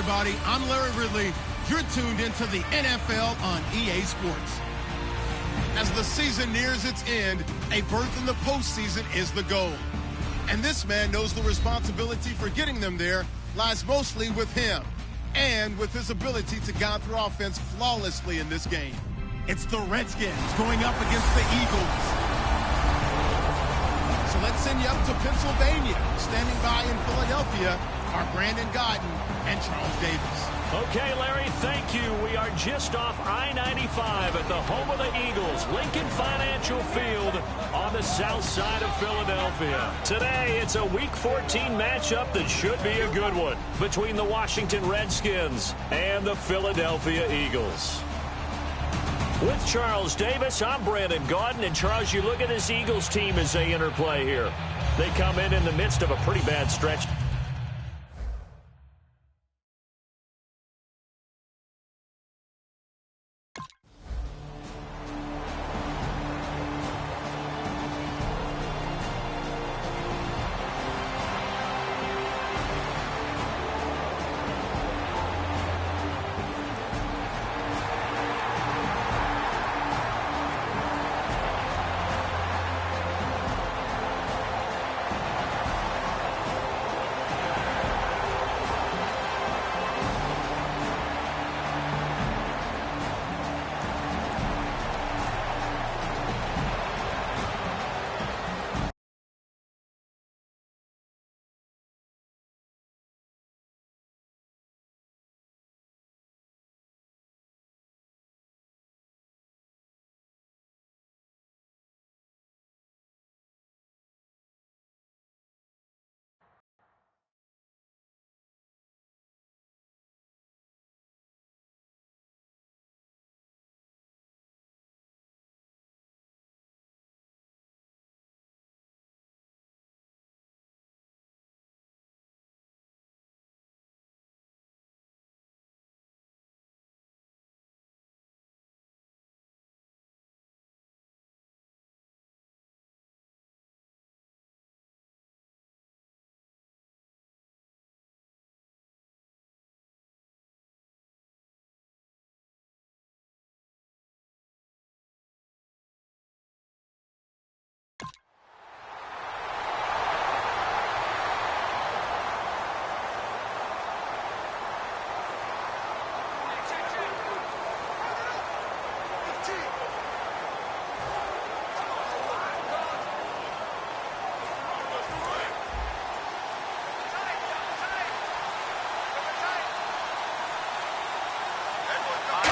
everybody. I'm Larry Ridley. You're tuned into the NFL on EA Sports. As the season nears its end, a berth in the postseason is the goal. And this man knows the responsibility for getting them there lies mostly with him and with his ability to guide through offense flawlessly in this game. It's the Redskins going up against the Eagles. So let's send you up to Pennsylvania. Standing by in Philadelphia are Brandon Godden and Charles Davis. Okay, Larry, thank you. We are just off I-95 at the home of the Eagles, Lincoln Financial Field on the south side of Philadelphia. Today, it's a Week 14 matchup that should be a good one between the Washington Redskins and the Philadelphia Eagles. With Charles Davis, I'm Brandon Gaudin. And, Charles, you look at this Eagles team as they interplay here. They come in the midst of a pretty bad stretch.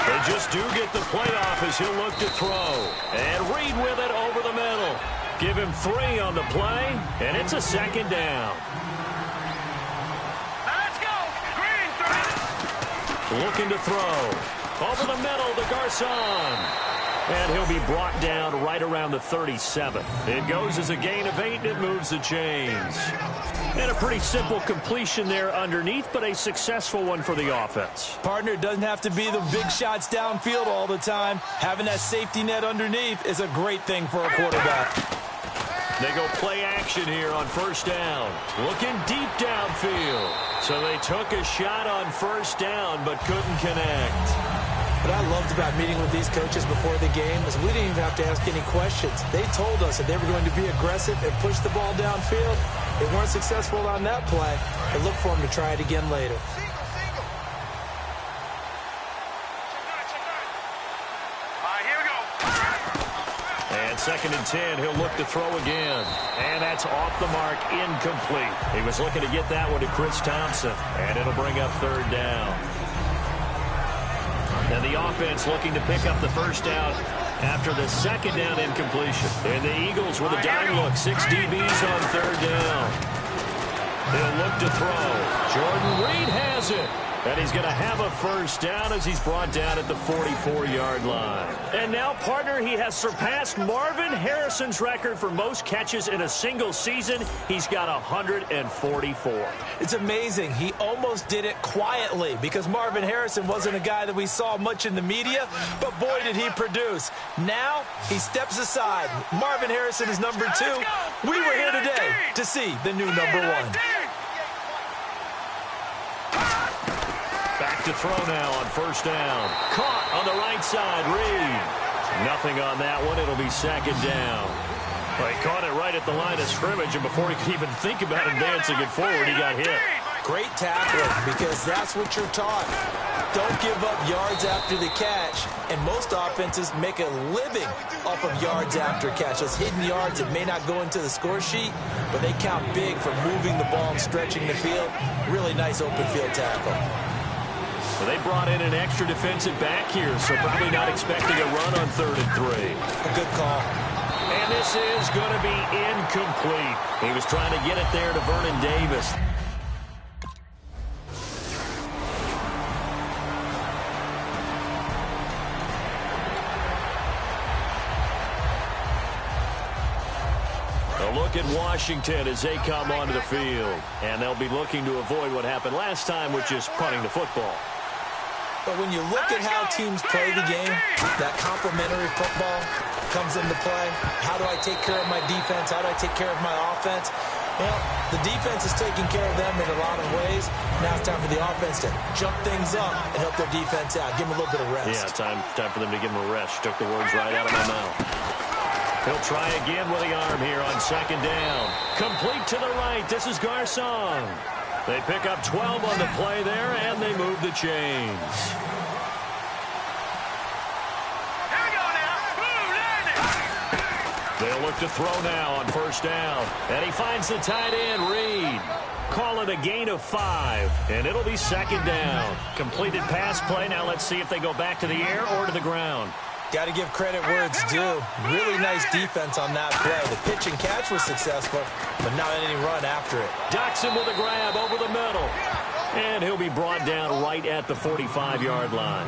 They just do get the play off as he'll look to throw. And Reed with it over the middle. Give him 3 on the play, and it's a second down. Let's go. Green 3. Looking to throw. Over the middle to Garcon. And he'll be brought down right around the 37. It goes as a gain of 8, and it moves the chains. And a pretty simple completion there underneath, but a successful one for the offense. Partner, it doesn't have to be the big shots downfield all the time. Having that safety net underneath is a great thing for a quarterback. They go play action here on first down. Looking deep downfield. So they took a shot on first down, but couldn't connect. What I loved about meeting with these coaches before the game is we didn't even have to ask any questions. They told us that they were going to be aggressive and push the ball downfield. They weren't successful on that play, but look for them to try it again later. Here we go. And 2nd and 10, he'll look to throw again. And that's off the mark, incomplete. He was looking to get that one to Chris Thompson, and it'll bring up 3rd down. And the offense looking to pick up the first down after the 2nd down incompletion. And the Eagles with a dime look. 6 DBs on 3rd down. They'll look to throw. Jordan Reed has it. And he's going to have a first down as he's brought down at the 44-yard line. And now, partner, he has surpassed Marvin Harrison's record for most catches in a single season. He's got 144. It's amazing. He almost did it quietly because Marvin Harrison wasn't a guy that we saw much in the media, but boy, did he produce. Now, he steps aside. Marvin Harrison is number 2. We were here today to see the new number 1. to throw now on first down. Caught on the right side, Reed. Nothing on that one. It'll be second down. Well, he caught it right at the line of scrimmage, and before he could even think about advancing it forward, he got hit. Great tackling, because that's what you're taught. Don't give up yards after the catch, and most offenses make a living off of yards after catch. Those hidden yards that may not go into the score sheet, but they count big for moving the ball and stretching the field. Really nice open field tackle. Well, they brought in an extra defensive back here, so probably not expecting a run on 3rd and 3. A good call. And this is going to be incomplete. He was trying to get it there to Vernon Davis. A look at Washington as they come onto the field. And they'll be looking to avoid what happened last time, which is punting the football. But when you look at how teams play the game, that complementary football comes into play. How do I take care of my defense? How do I take care of my offense? Well, the defense is taking care of them in a lot of ways. Now it's time for the offense to jump things up and help their defense out. Give them a little bit of rest. Yeah, time for them to give them a rest. Took the words right out of my mouth. He'll try again with the arm here on second down. Complete to the right. This is Garcon. They pick up 12 on the play there, and they move the chains. Here we go now. They'll look to throw now on first down. And he finds the tight end, Reed. Call it a gain of 5, and it'll be second down. Completed pass play. Now let's see if they go back to the air or to the ground. Got to give credit where it's due. Really nice defense on that play. The pitch and catch was successful, but not any run after it. Doxson with a grab over the middle. And he'll be brought down right at the 45-yard line.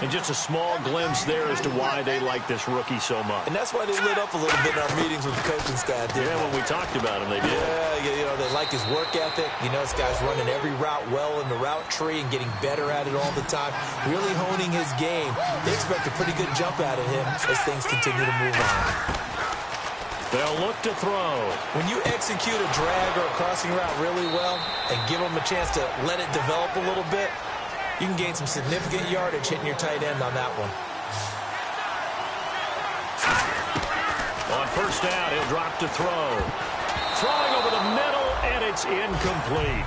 And just a small glimpse there as to why they like this rookie so much. And that's why they lit up a little bit in our meetings with the coaching staff. Yeah, when we talked about him, they did. Yeah, they like his work ethic. You know, this guy's running every route well in the route tree and getting better at it all the time. Really honing his game. They expect a pretty good jump out of him as things continue to move on. They'll look to throw. When you execute a drag or a crossing route really well and give them a chance to let it develop a little bit, you can gain some significant yardage hitting your tight end on that one. On first down, he'll drop to throw. Throwing over the middle, and it's incomplete.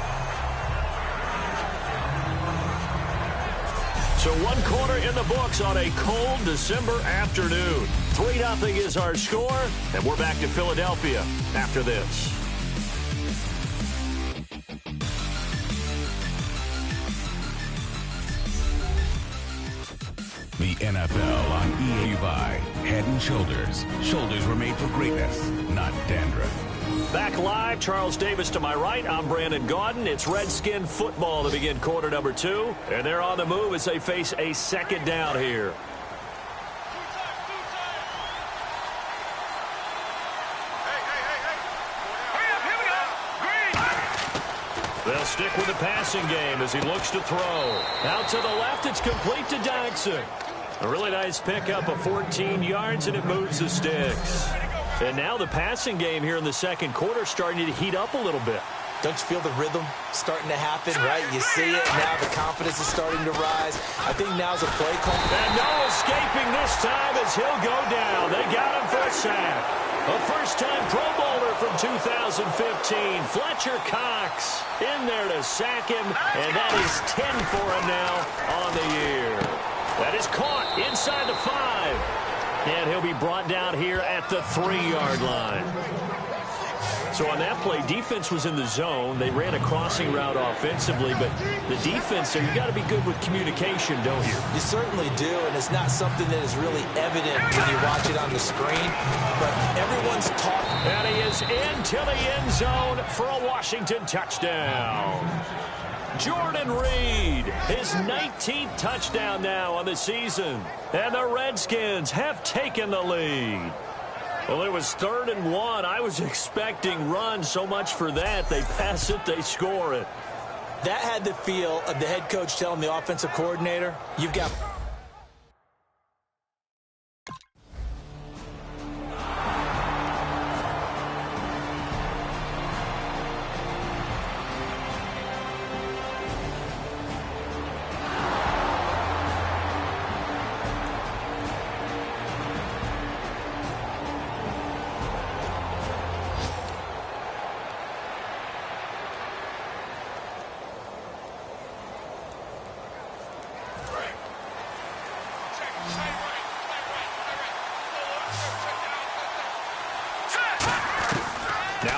So 1 quarter in the books on a cold December afternoon. 3-0 is our score, and we're back to Philadelphia after this. The NFL on EA by Head & Shoulders. Shoulders were made for greatness, not dandruff. Back live, Charles Davis to my right. I'm Brandon Gaudin. It's Redskin football to begin quarter number 2. And they're on the move as they face a second down here. They'll stick with the passing game as he looks to throw. Out to the left, it's complete to Doxson. A really nice pickup of 14 yards, and it moves the sticks. And now the passing game here in the second quarter starting to heat up a little bit. Don't you feel the rhythm starting to happen, right? You see it, now the confidence is starting to rise. I think now's a play call. And no escaping this time as he'll go down. They got him for a sack. A first-time Pro Bowler from 2015, Fletcher Cox, in there to sack him, and that is 10 for him now on the year. That is caught inside the 5, and he'll be brought down here at the 3-yard line. So on that play, defense was in the zone. They ran a crossing route offensively, but the defense there, you got to be good with communication, don't you? You certainly do, and it's not something that is really evident when you watch it on the screen, but everyone's talking. And he is into the end zone for a Washington touchdown. Jordan Reed, his 19th touchdown now on the season. And the Redskins have taken the lead. Well, it was 3rd and 1. I was expecting runs, so much for that. They pass it, they score it. That had the feel of the head coach telling the offensive coordinator, you've got...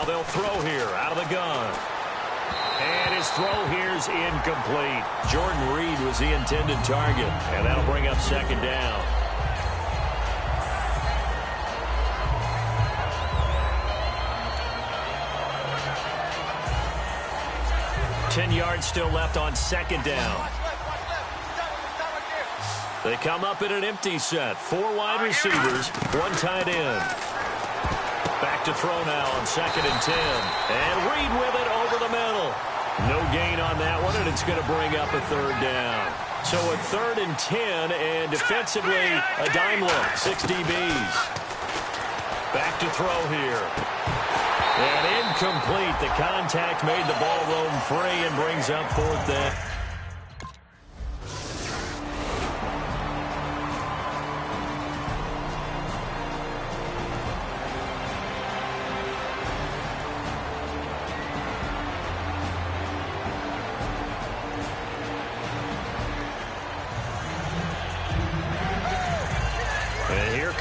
Now they'll throw here out of the gun. And his throw here's incomplete. Jordan Reed was the intended target, and that'll bring up second down. 10 yards still left on second down. They come up in an empty set. 4 wide receivers, 1 tight end. Back to throw now on second and 10. And Reed with it over the middle. No gain on that one, and it's going to bring up a third down. So a 3rd and 10, and defensively a dime look, 6 DBs. Back to throw here. And incomplete. The contact made the ball roam free and brings up 4th down.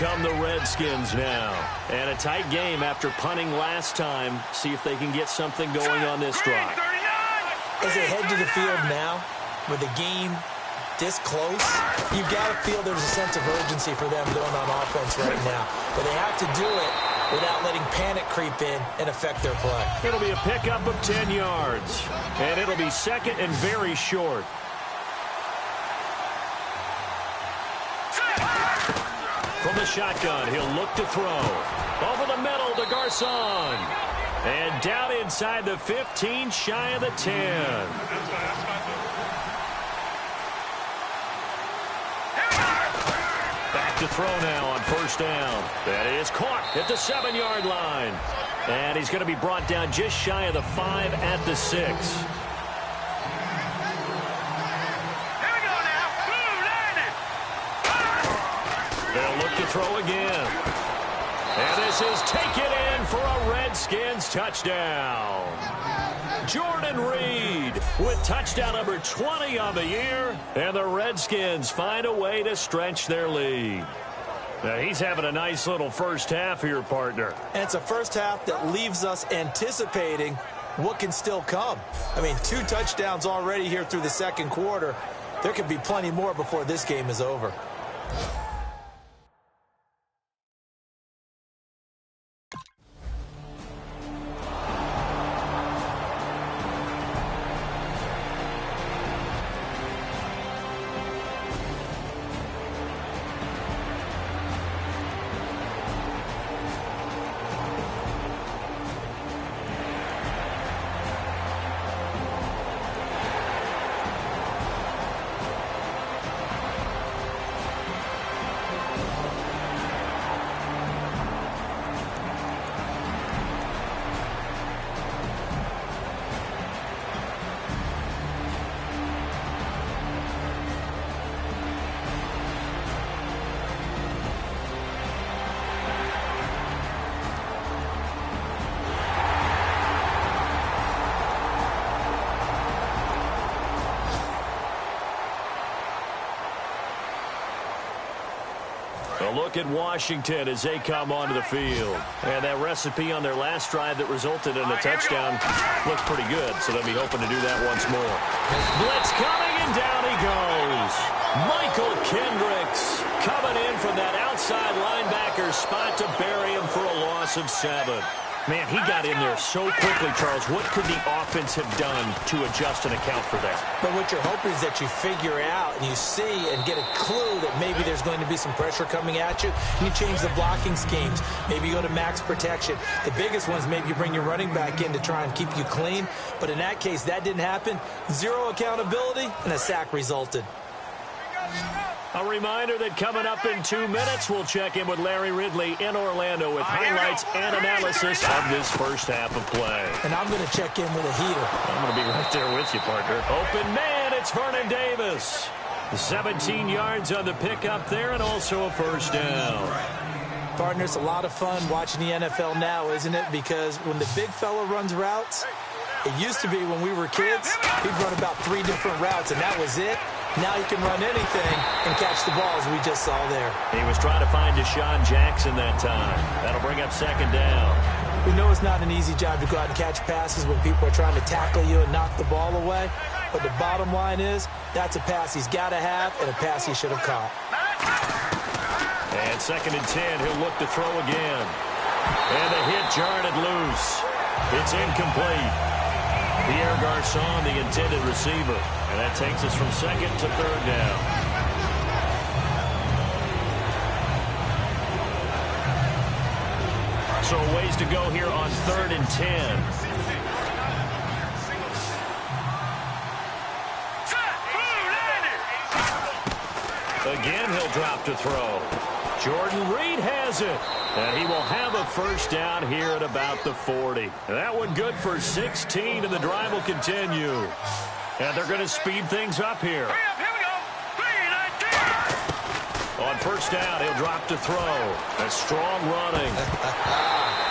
Come the Redskins now. And a tight game after punting last time. See if they can get something going on this drive. As they head to the field now, with the game this close, you've got to feel there's a sense of urgency for them going on offense right now. But they have to do it without letting panic creep in and affect their play. It'll be a pickup of 10 yards. And it'll be second and very short. From the shotgun, he'll look to throw. Over the middle to Garcon. And down inside the 15, shy of the 10. Back to throw now on first down. That is caught at the 7-yard line. And he's going to be brought down just shy of the 5 at the 6. They'll look to throw again. And this is taken in for a Redskins touchdown. Jordan Reed with touchdown number 20 on the year. And the Redskins find a way to stretch their lead. Now, he's having a nice little first half here, partner. And it's a first half that leaves us anticipating what can still come. I mean, 2 touchdowns already here through the second quarter. There could be plenty more before this game is over. A look at Washington as they come onto the field. And that recipe on their last drive that resulted in a touchdown looks pretty good, so they'll be hoping to do that once more. Blitz coming, and down he goes. Michael Kendricks coming in from that outside linebacker spot to bury him for a loss of 7. Man, he got in there so quickly, Charles. What could the offense have done to adjust and account for that? But what you're hoping is that you figure out and you see and get a clue that maybe there's going to be some pressure coming at you. You change the blocking schemes. Maybe you go to max protection. The biggest ones, maybe you bring your running back in to try and keep you clean. But in that case, that didn't happen. 0 accountability, and a sack resulted. A reminder that coming up in 2 minutes, we'll check in with Larry Ridley in Orlando with highlights and analysis of this first half of play. And I'm going to check in with a heater. I'm going to be right there with you, partner. Open man, it's Vernon Davis. 17 yards on the pickup there and also a first down. Partner, it's a lot of fun watching the NFL now, isn't it? Because when the big fella runs routes, it used to be when we were kids, he'd run about 3 different routes, and that was it. Now he can run anything and catch the ball, as we just saw there. He was trying to find Deshaun Jackson that time. That'll bring up second down. We know it's not an easy job to go out and catch passes when people are trying to tackle you and knock the ball away. But the bottom line is, that's a pass he's got to have and a pass he should have caught. And 2nd and 10, he'll look to throw again. And the hit jarred it loose. It's incomplete. Pierre Garçon, the intended receiver. And that takes us from 2nd to 3rd down. So a ways to go here on 3rd and 10. Again, he'll drop to throw. Jordan Reed has it. And he will have a first down here at about the 40. That one good for 16, and the drive will continue. And they're going to speed things up here. On first down, he'll drop to throw. A strong running.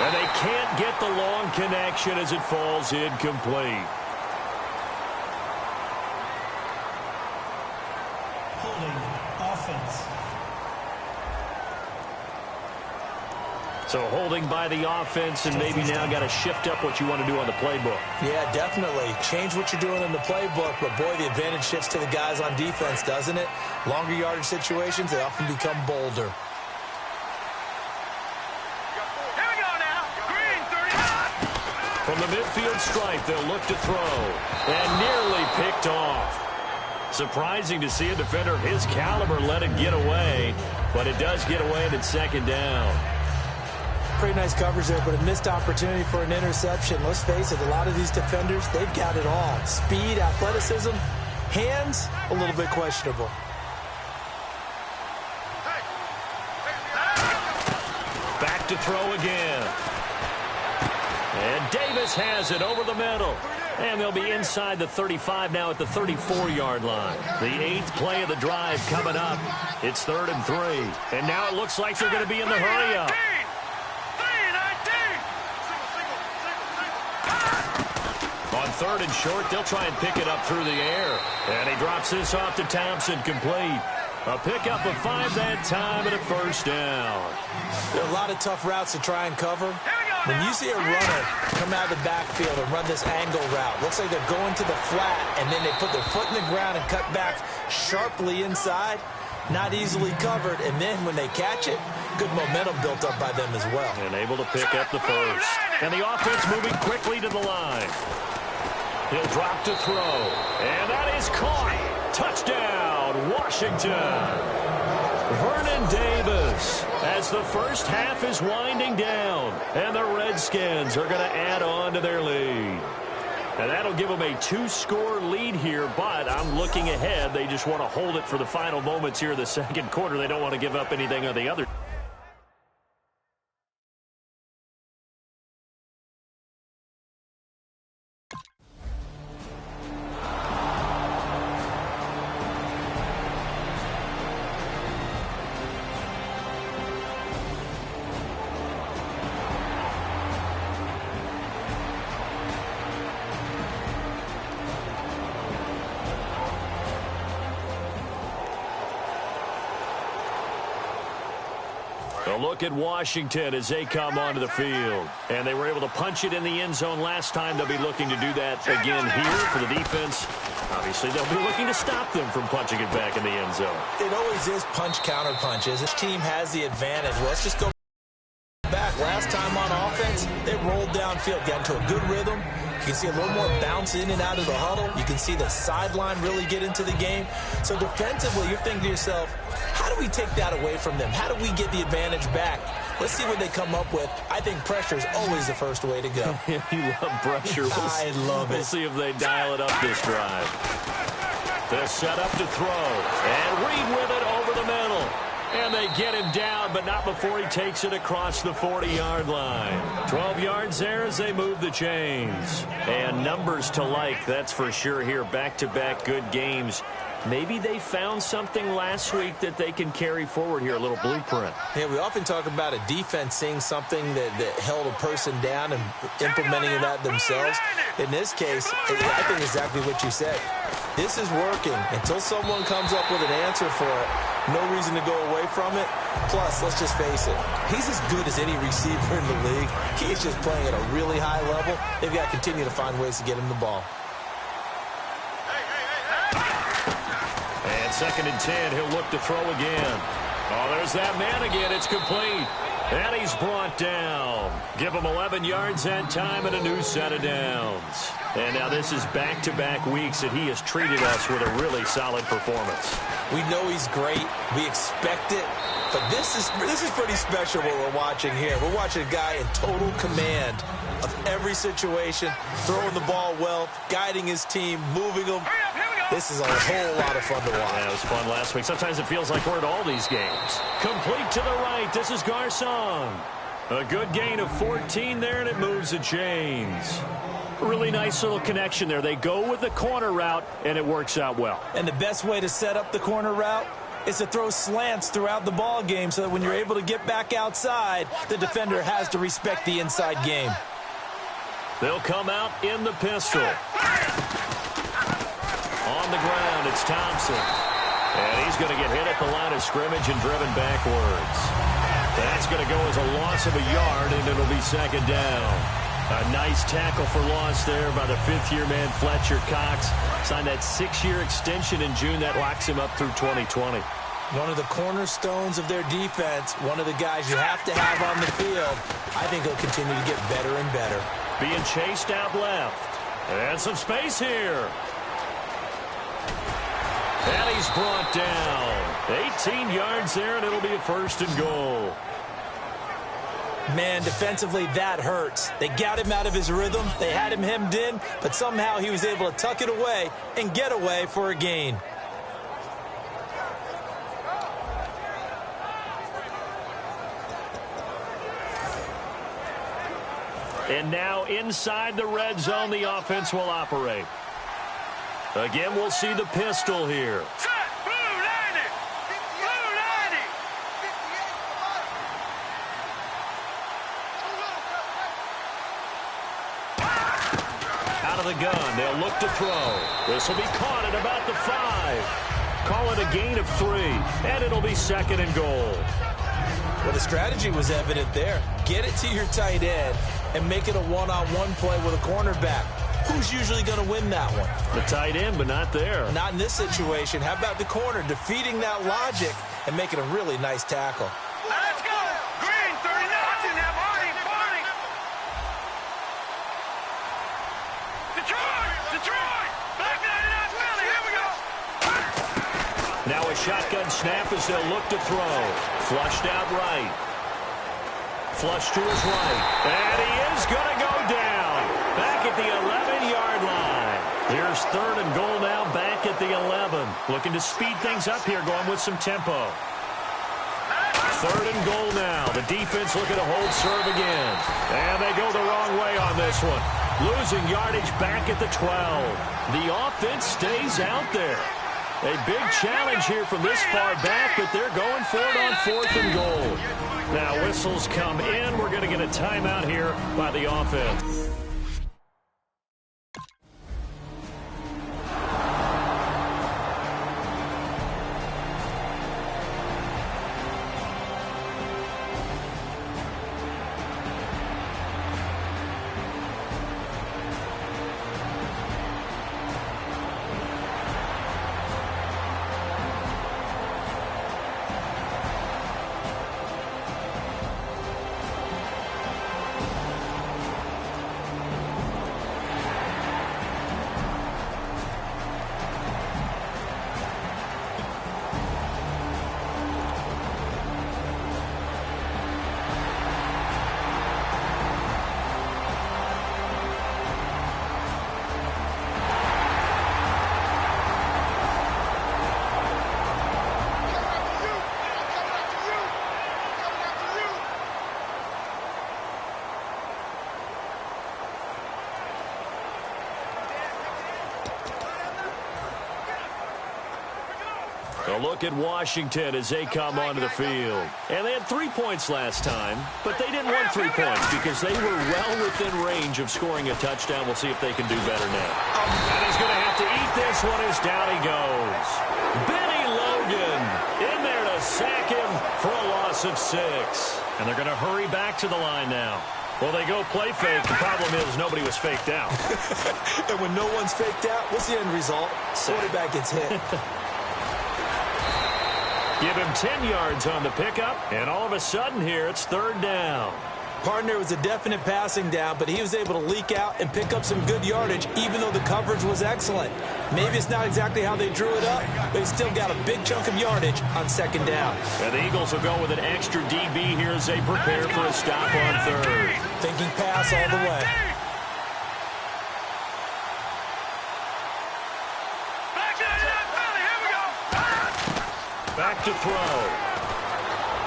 And they can't get the long connection as it falls incomplete. Holding offense. So holding by the offense, and maybe now got to shift up what you want to do on the playbook. Yeah, definitely. Change what you're doing in the playbook, but boy, the advantage shifts to the guys on defense, doesn't it? Longer yardage situations, they often become bolder. Here we go now. Green, 30. From the midfield stripe, they'll look to throw. And nearly picked off. Surprising to see a defender of his caliber let it get away, but it does get away and it's 2nd down. Pretty nice coverage there, but a missed opportunity for an interception. Let's face it, a lot of these defenders, they've got it all. Speed, athleticism, hands, a little bit questionable. Back to throw again. And Davis has it over the middle. And they'll be inside the 35 now at the 34-yard line. The 8th play of the drive coming up. It's 3rd and 3. And now it looks like they're going to be in the hurry-up. On 3rd and short, they'll try and pick it up through the air. And he drops this off to Thompson, complete. A pickup of 5 that time and a first down. There are a lot of tough routes to try and cover. When you see a runner come out of the backfield and run this angle route, looks like they're going to the flat, and then they put their foot in the ground and cut back sharply inside. Not easily covered, and then when they catch it, good momentum built up by them as well. And able to pick up the first. And the offense moving quickly to the line. He'll drop to throw. And that is caught. Touchdown, Washington. Vernon Davis as the first half is winding down. And the Redskins are going to add on to their lead. And that'll give them a 2-score lead here, but I'm looking ahead. They just want to hold it for the final moments here in the 2nd quarter. They don't want to give up anything on the other. A look at Washington as they come onto the field. And they were able to punch it in the end zone last time. They'll be looking to do that again here for the defense. Obviously, they'll be looking to stop them from punching it back in the end zone. It always is punch-counter punches. This team has the advantage. Let's just go back. Last time on offense, they rolled downfield, got into a good rhythm. You can see a little more bounce in and out of the huddle. You can see the sideline really get into the game. So defensively, you're thinking to yourself, how do we take that away from them? How do we get the advantage back? Let's see what they come up with. I think pressure is always the first way to go. You love pressure. I love it. We'll see if they dial it up this drive. They're set up to throw. And Reed with it over the middle. And they get him down, but not before he takes it across the 40-yard line. 12 yards there as they move the chains. And numbers to like, that's for sure here. Back-to-back good games Maybe they found something last week that they can carry forward here, a little blueprint. Yeah, we often talk about a defense seeing something that held a person down and implementing that themselves. In this case, I think exactly what you said. This is working until someone comes up with an answer for it. No reason to go away from it. Plus, let's just face it, he's as good as any receiver in the league. He's just playing at a really high level. They've got to continue to find ways to get him the ball. And 2nd and 10, he'll look to throw again. Oh, there's that man again. It's complete. And he's brought down. Give him 11 yards that time and a new set of downs. And now this is back-to-back weeks that he has treated us with a really solid performance. We know he's great. We expect it. But this is pretty special what we're watching here. We're watching a guy in total command of every situation, throwing the ball well, guiding his team, moving them. This is a whole lot of fun to watch. Yeah, it was fun last week. Sometimes it feels like we're at all these games. Complete to the right. This is Garcon. A good gain of 14 there, and it moves the chains. Really nice little connection there. They go with the corner route, and it works out well. And the best way to set up the corner route is to throw slants throughout the ball game so that when you're able to get back outside, the defender has to respect the inside game. They'll come out in the pistol. On the ground, it's Thompson. And he's going to get hit at the line of scrimmage and driven backwards. That's going to go as a loss of a yard, and it'll be 2nd down. A nice tackle for loss there by the 5th-year man, Fletcher Cox. Signed that 6-year extension in June. That locks him up through 2020. One of the cornerstones of their defense, one of the guys you have to have on the field. I think he'll continue to get better and better. Being chased out left. And some space here. And he's brought down. 18 yards there, and it'll be a 1st and goal. Man, defensively, that hurts. They got him out of his rhythm. They had him hemmed in, but somehow he was able to tuck it away and get away for a gain. And now inside the red zone, the offense will operate. Again, we'll see the pistol here. Out of the gun, they'll look to throw. This will be caught at about the 5. Call it a gain of 3, and it'll be 2nd and goal. Well, the strategy was evident there. Get it to your tight end and make it a one-on-one play with a cornerback. Who's usually going to win that one? The tight end, but not there. Not in this situation. How about the corner defeating that logic and making a really nice tackle? Let's go! Green, 39! Party! Detroit! Back 99 Philly! Here we go! Now a shotgun snap as they'll look to throw. Flushed out right. Flush to his right. And he is going to go down. Back at the 11-yard line. Here's 3rd and goal now, back at the 11. Looking to speed things up here, going with some tempo. 3rd and goal now. The defense looking to hold serve again. And they go the wrong way on this one. Losing yardage back at the 12. The offense stays out there. A big challenge here from this far back, but they're going for it on 4th and goal. Now whistles come in. We're going to get a timeout here by the offense. A look at Washington as they come onto the field. And they had 3 points last time, but they didn't want 3 points because they were well within range of scoring a touchdown. We'll see if they can do better now. And he's going to have to eat this one as down he goes. Benny Logan in there to sack him for a loss of 6. And they're going to hurry back to the line now. Well, they go play fake. The problem is nobody was faked out. And when no one's faked out, what's the end result? Quarterback gets hit. Give him 10 yards on the pickup, and all of a sudden here, it's 3rd down. Partner was a definite passing down, but he was able to leak out and pick up some good yardage, even though the coverage was excellent. Maybe it's not exactly how they drew it up, but he still got a big chunk of yardage on 2nd down. And the Eagles will go with an extra DB here as they prepare for a stop on 3rd. Thinking pass all the way. Back to throw.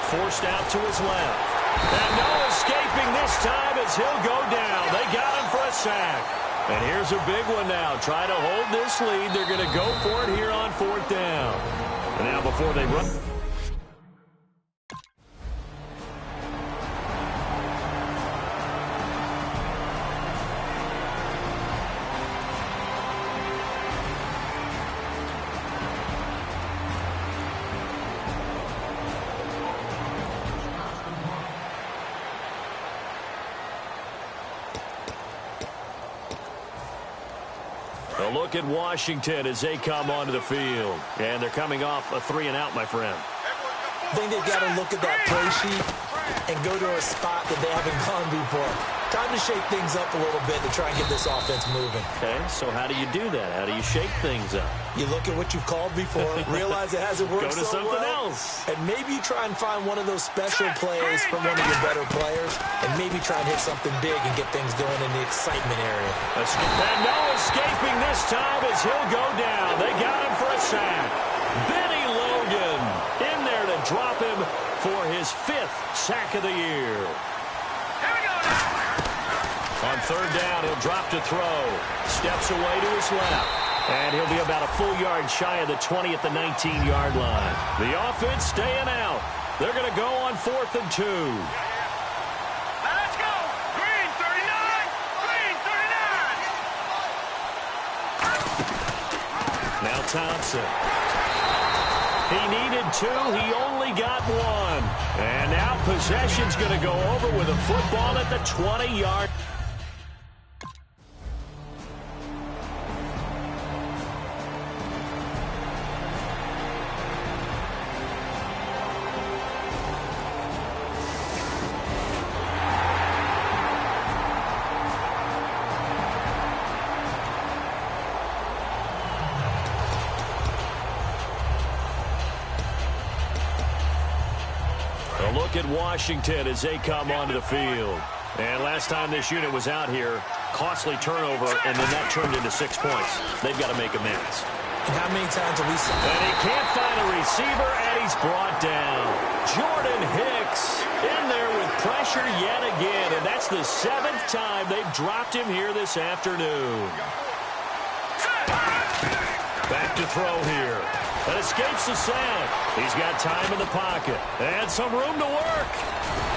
Forced out to his left. And no escaping this time as he'll go down. They got him for a sack. And here's a big one now. Try to hold this lead. They're going to go for it here on 4th down. And now before they run. A look at Washington as they come onto the field. And they're coming off a 3-and-out, my friend. I think they've got to look at that play sheet and go to a spot that they haven't gone before. Time to shake things up a little bit to try and get this offense moving. Okay, so how do you do that? How do you shake things up? You look at what you've called before, realize it hasn't worked Go to so something well, else. and maybe try and find one of those special plays from one of your better players, and maybe try and hit something big and get things going in the excitement area. And no escaping this time as he'll go down. They got him for a sack. Benny Logan in there to drop him for his 5th sack of the year. On 3rd down, he'll drop to throw. Steps away to his left. And he'll be about a full yard shy of the 20 at the 19-yard line. The offense staying out. They're going to go on 4th and 2. Let's go! Green 39! Green 39! Now Thompson. He needed 2. He only got 1. And now possession's going to go over with a football at the 20-yard. Look at Washington as they come onto the field. And last time this unit was out here, costly turnover, and then that turned into 6 points. They've got to make amends. And how many times have we seen that? And he can't find a receiver, and he's brought down. Jordan Hicks in there with pressure yet again, and that's the 7th time they've dropped him here this afternoon. Back to throw here. That escapes the sack. He's got time in the pocket and some room to work.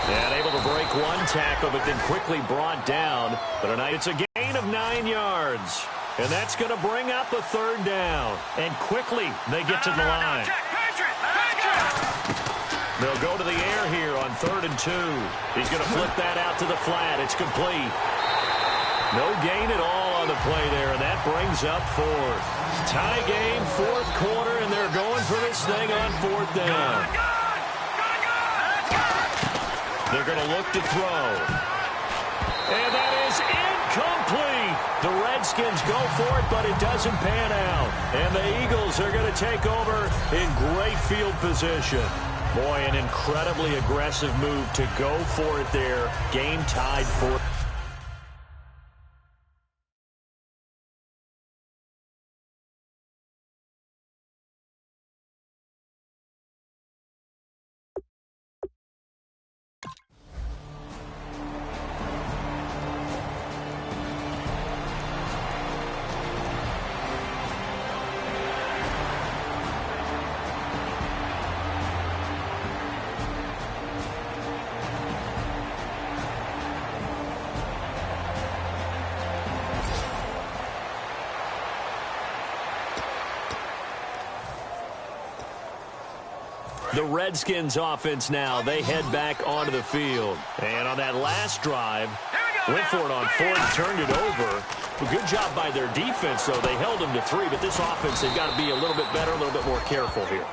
And able to break 1 tackle, but then quickly brought down. But tonight it's a gain of 9 yards. And that's going to bring up a 3rd down. And quickly they get to the line. They'll go to the air here on 3rd and 2. He's going to flip that out to the flat. It's complete. No gain at all on the play there, and that brings up 4th. Tie game, 4th quarter, and they're going for this thing on 4th down. They're going to look to throw. And that is incomplete. The Redskins go for it, but it doesn't pan out. And the Eagles are going to take over in great field position. Boy, an incredibly aggressive move to go for it there. Game tied 4th. The Redskins offense now, they head back onto the field. And on that last drive, went for it on fourth, turned it over. A good job by their defense, though. They held them to 3, but this offense, they've got to be a little bit better, a little bit more careful here.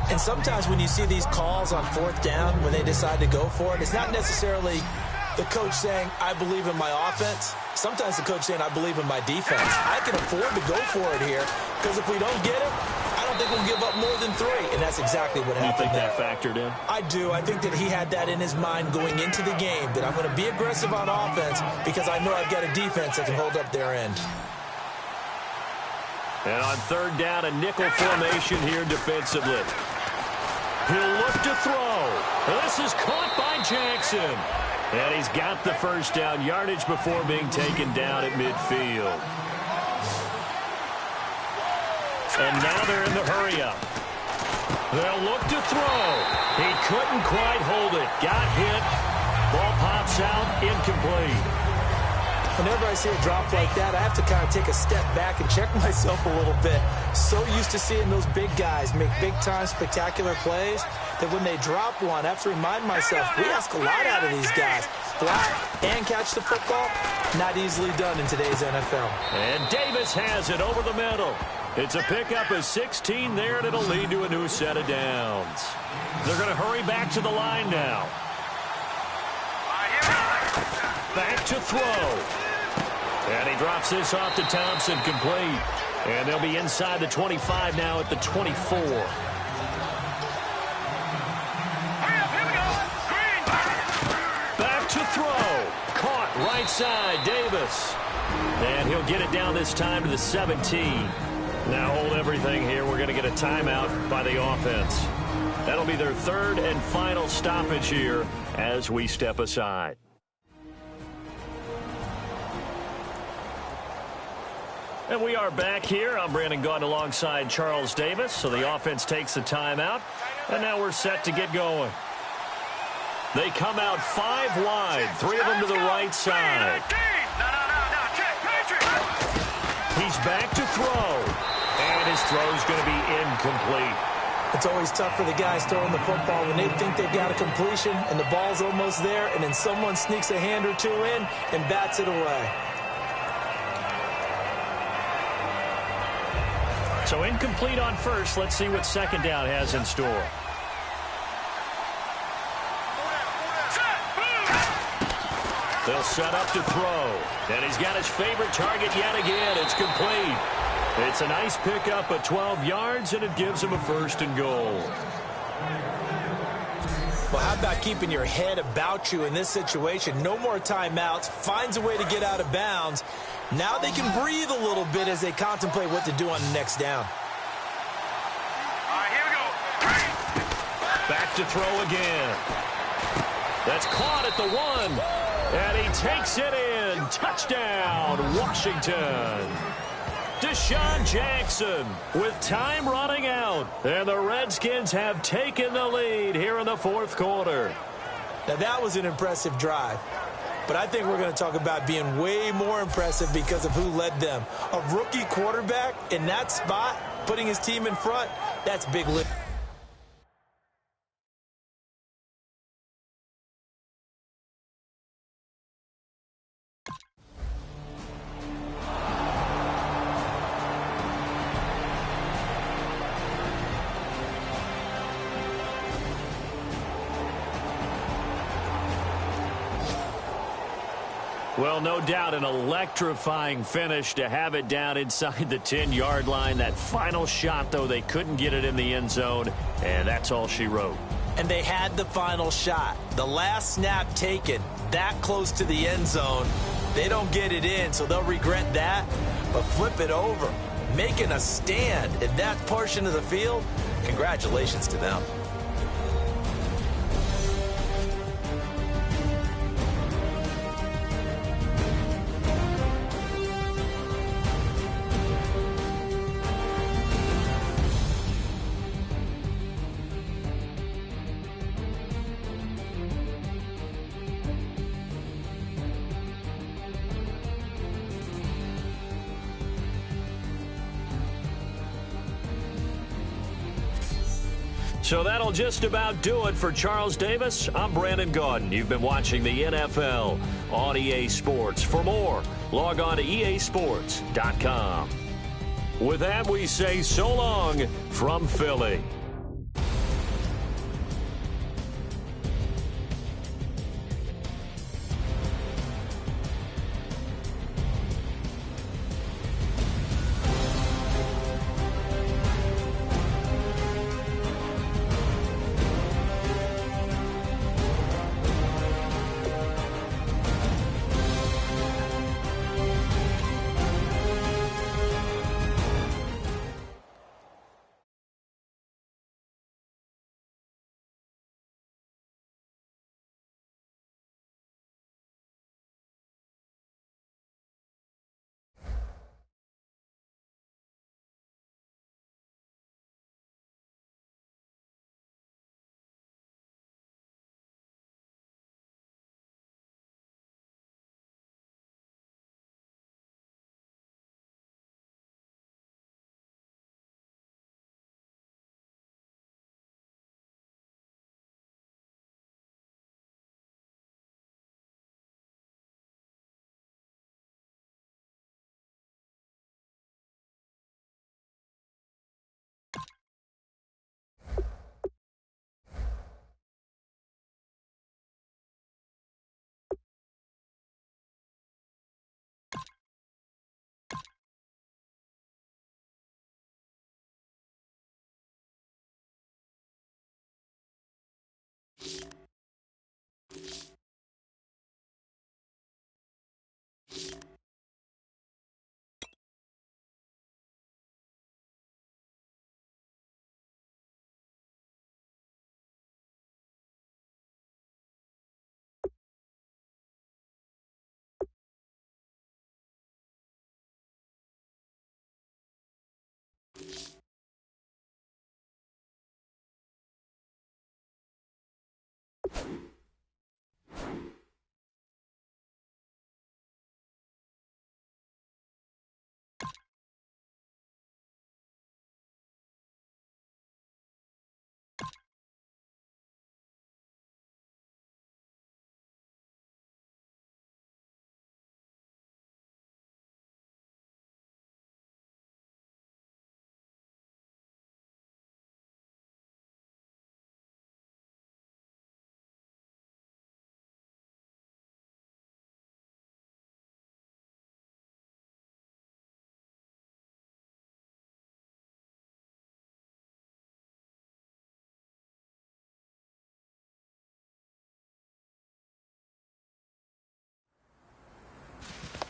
And sometimes when you see these calls on fourth down, when they decide to go for it, it's not necessarily the coach saying, I believe in my offense. Sometimes the coach saying, I believe in my defense. I can afford to go for it here because if we don't get it, I don't think we'll give up more than 3. And that's exactly what happened there. You think that factored in? I do. I think that he had that in his mind going into the game, that I'm going to be aggressive on offense because I know I've got a defense that can hold up their end. And on third down, a nickel formation here defensively. He'll look to throw. This is caught by Jackson. And he's got the first down, yardage before being taken down at midfield. And now they're in the hurry-up. They'll look to throw. He couldn't quite hold it. Got hit. Ball pops out, incomplete. Whenever I see a drop like that, I have to kind of take a step back and check myself a little bit. So used to seeing those big guys make big-time spectacular plays that when they drop one, I have to remind myself, we ask a lot out of these guys. Block and catch the football, not easily done in today's NFL. And Davis has it over the middle. It's a pickup of 16 there, and it'll lead to a new set of downs. They're going to hurry back to the line now. Back to throw. And he drops this off to Thompson, complete. And they'll be inside the 25 now at the 24. Back to throw. Caught right side, Davis. And he'll get it down this time to the 17. Now hold everything here. We're going to get a timeout by the offense. That'll be their third and final stoppage here as we step aside. And we are back here. I'm Brandon Gaudin alongside Charles Davis. So the offense takes a timeout. And now we're set to get going. They come out 5 wide. 3 of them to the right side. He's back to throw. And his throw's going to be incomplete. It's always tough for the guys throwing the football when they think they've got a completion and the ball's almost there, and then someone sneaks a hand or 2 in and bats it away. So incomplete on first. Let's see what second down has in store. They'll set up to throw. And he's got his favorite target yet again. It's complete. It's a nice pickup of 12 yards, and it gives him a first and goal. Well, how about keeping your head about you in this situation? No more timeouts. Finds a way to get out of bounds. Now they can breathe a little bit as they contemplate what to do on the next down. All right, here we go. Back to throw again. That's caught at the 1. And he takes it in. Touchdown, Washington. Deshaun Jackson with time running out. And the Redskins have taken the lead here in the fourth quarter. Now, that was an impressive drive. But I think we're going to talk about being way more impressive because of who led them. A rookie quarterback in that spot, putting his team in front, that's big lift. Well, no doubt an electrifying finish to have it down inside the 10-yard line. That final shot, though, they couldn't get it in the end zone, and that's all she wrote. And they had the final shot. The last snap taken that close to the end zone. They don't get it in, so they'll regret that. But flip it over, making a stand in that portion of the field, congratulations to them. So that'll just about do it for Charles Davis. I'm Brandon Gaudin. You've been watching the NFL on EA Sports. For more, log on to easports.com. With that, we say so long from Philly.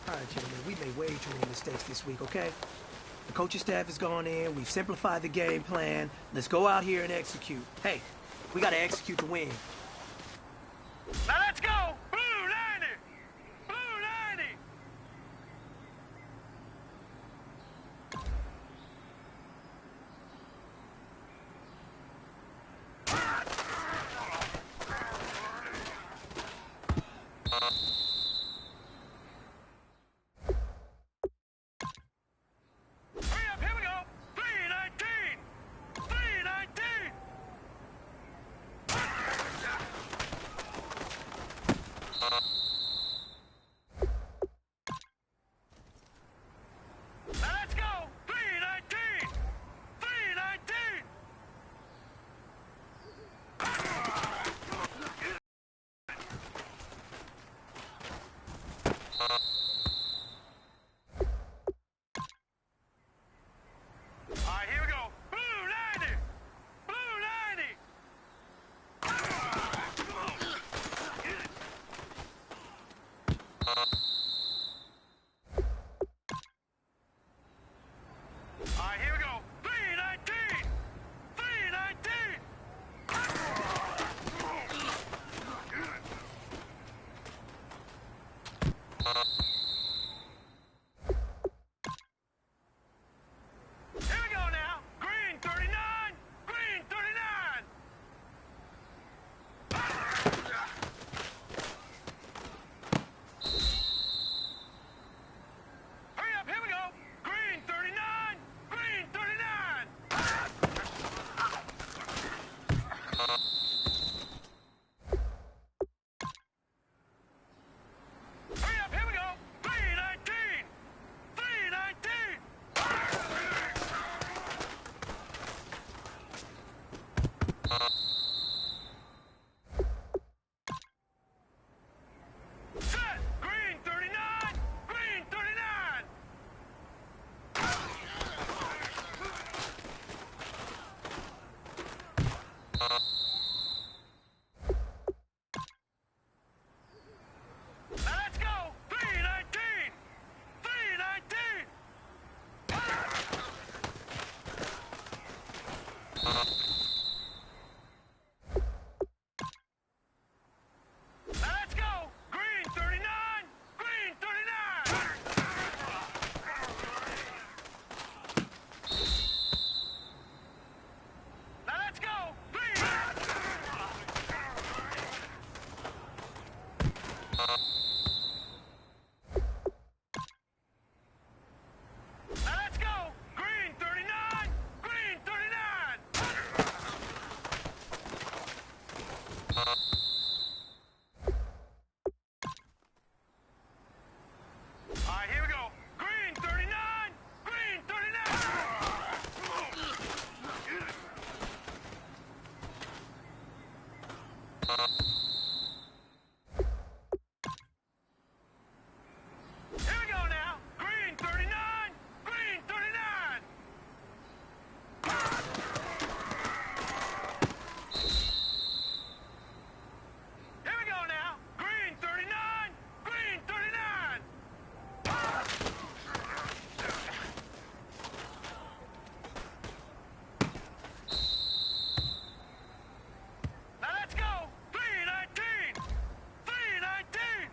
All right, gentlemen, we made way too many mistakes this week, okay? The coaching staff has gone in. We've simplified the game plan. Let's go out here and execute. Hey, we got to execute to win. Now let's go! Blue 90! Blue 90! Hurry up, here we go! 319! 319! Set! Green 39! Green 39! Now let's go! 319! 319! Now let's go! Green 39! Green 39! Now let's go! Green! Now let's go! Green 39! Green 39! All right, here we go. Green 39! Green 39! Here we go now. Green 39! Green 39! Here we go now. Green 39! Green 39! Now let's go! 319! 319!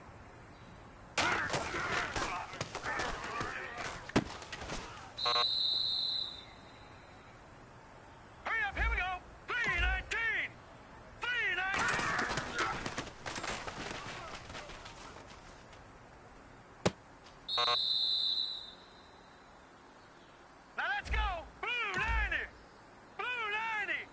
Hurry up, here we go! 319! 319! Now let's go! Blue 90! Blue 90!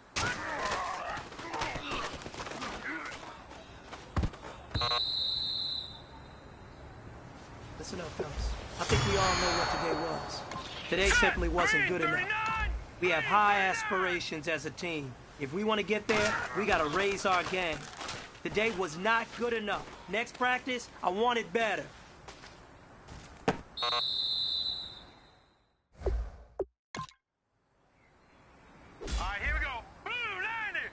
Listen up, fellas. I think we all know what today was. Today simply wasn't good enough. We have high aspirations as a team. If we want to get there, we got to raise our game. Today was not good enough. Next practice, I want it better. All right, here we go. Blue 90!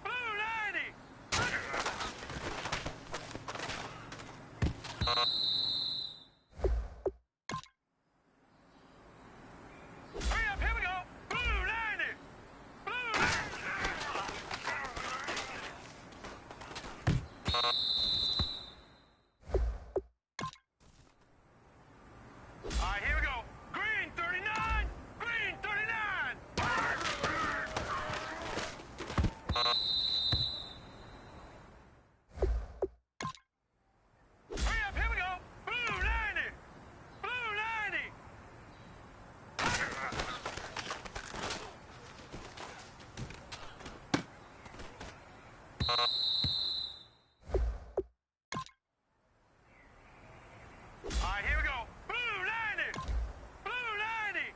Blue 90! Hurry up, here we go. Blue 90! Blue 90! All right, here we go. Green 39! Green 39! Hurry up, here we go. Blue 90! Blue 90! All right, here we go. Blue 90! Blue 90!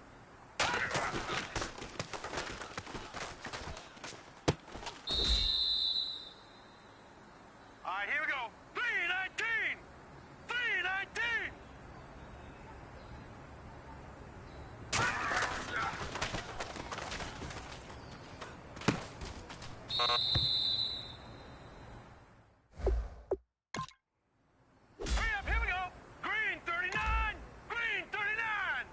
All right, here we go. 319! 319! Hurry up, here we go. Green 39! Green 39!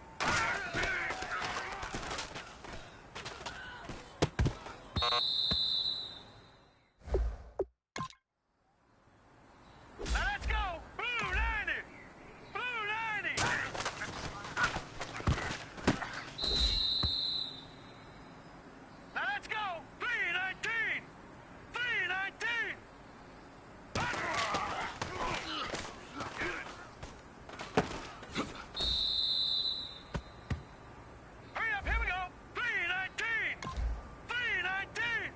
Now let's go! Blue 90! Blue 90! Now let's go! 319! 319! Hurry up, here we go! 319! 319!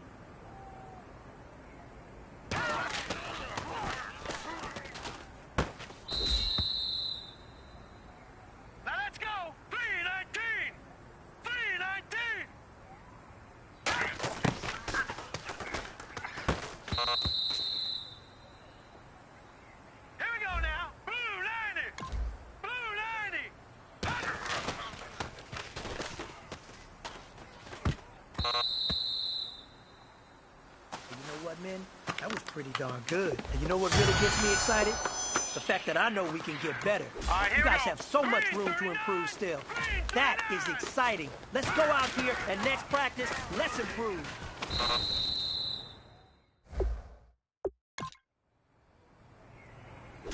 men, that was pretty darn good. And you know what really gets me excited? The fact that I know we can get better. You guys have so much room to improve still. That is exciting. Let's go out here and next practice, let's improve.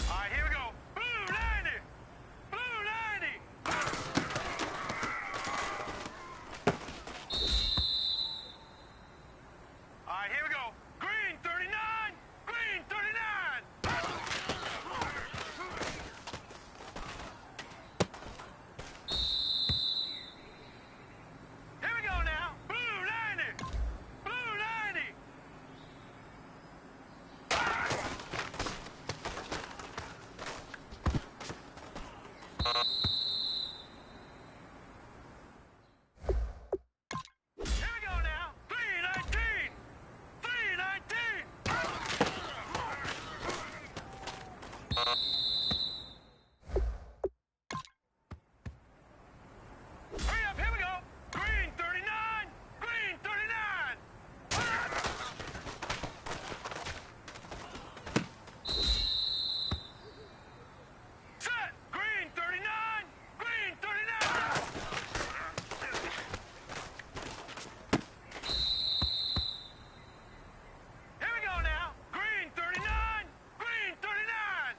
All right, here we go. Blue 90. Blue 90. All right, here we go. Green 39. Green 39. Here we go now. Blue 90. Blue 90. Here we go now. 319. 319. Hurry up, here we go. Green 39. Green 39. Set. Green 39. Green 39. Here we go now. Green 39. Green 39.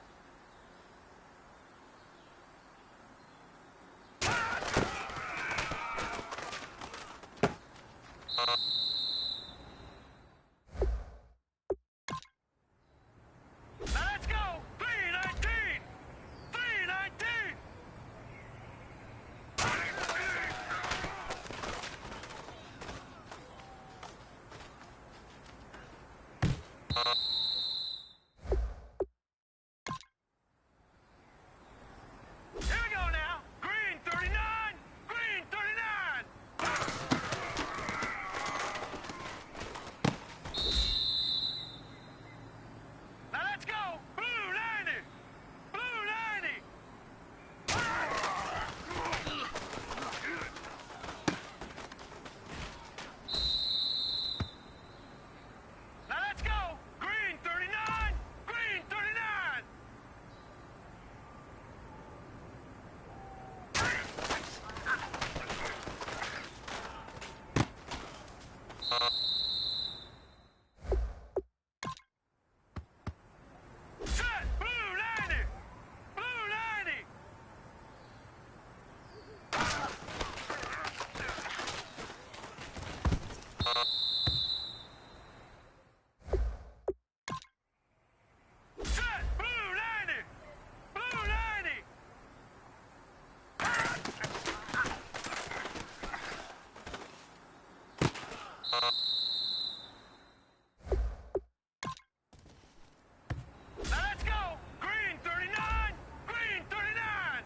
Now let's go. 319. 319. Here we go now. Green 39. Green 39. Now let's go. Blue 90. Blue 90. Now let's go. Green 39. Green 39. Set. Blue 90. Blue 90. Set. Blue 90. Blue 90. Now let's go. Green 39. Green 39.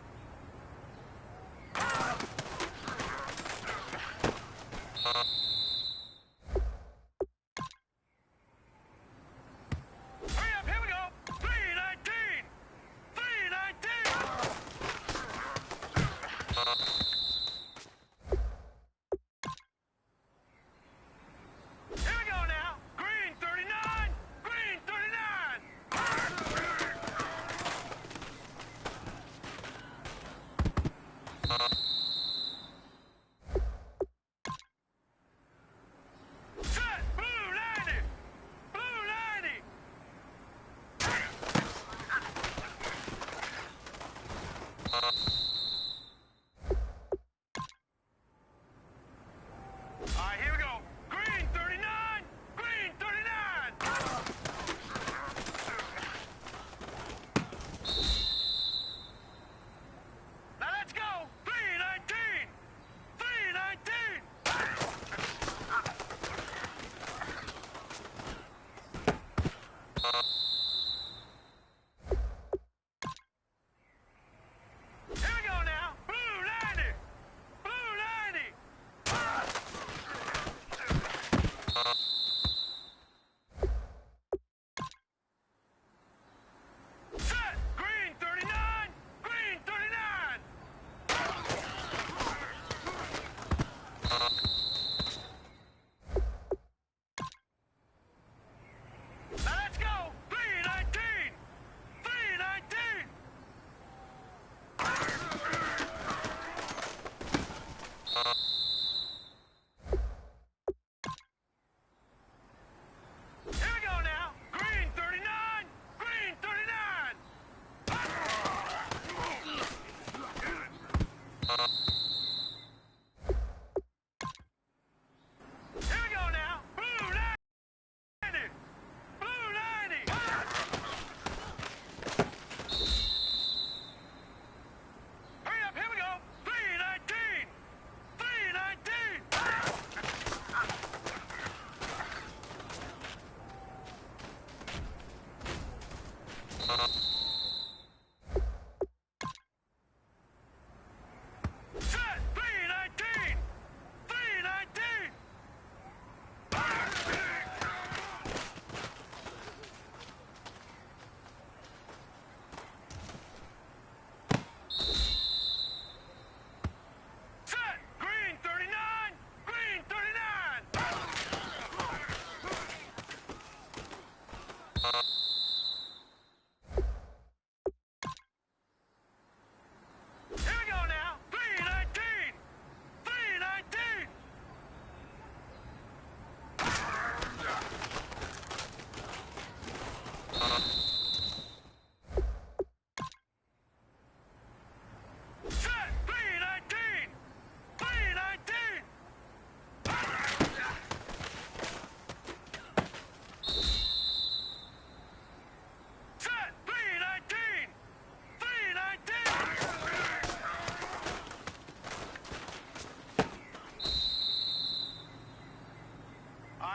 Hurry up, here we go. 319. 319.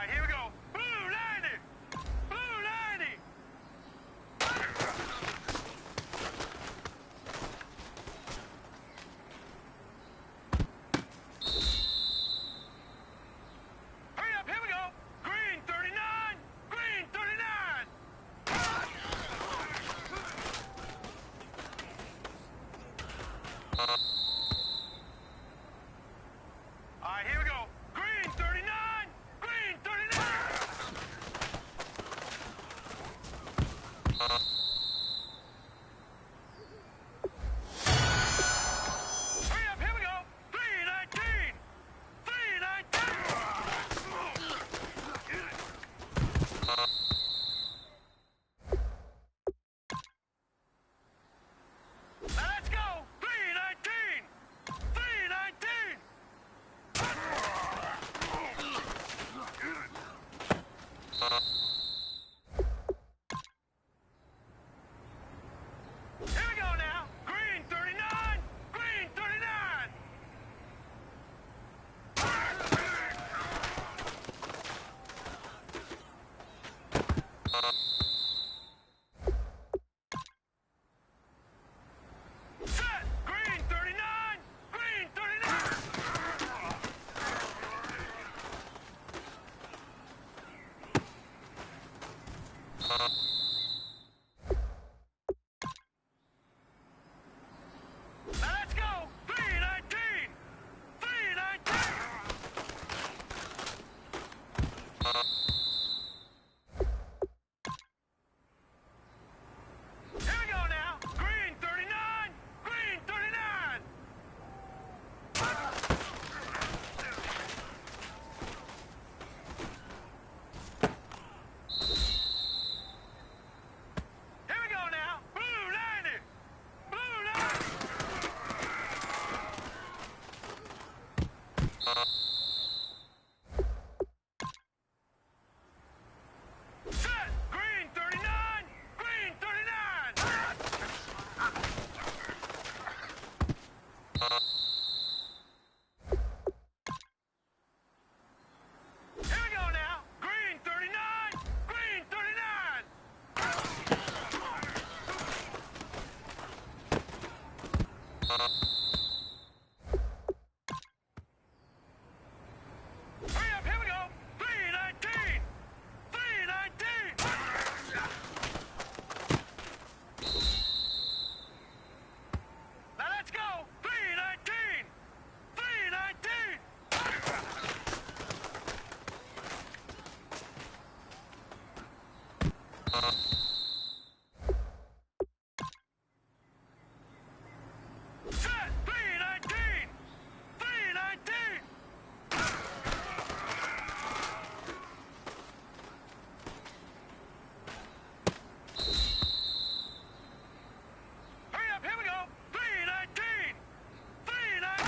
right, here we go. Blue 90. Blue 90. Hurry up, here we go. Green 39. Green 39. All right, here we go. Green 39. Green 39. Hurry up, here we go. 319. 319. Now let's go. 319. 319. Here we go now. Green 39. Green 39. Set. Green 39. Green 39. Now let's go. 319. 319. Here we go now. Green 39. Green 39. Here we go now. Blue 90. Blue 90. Set. Green 39. Green 39. Here we go now. Green 39. Green 39. Hurry up, here we go. 319. 319. Now let's go. 319. 319. Set. 319. 319. Hurry up, here we go. 319. 319.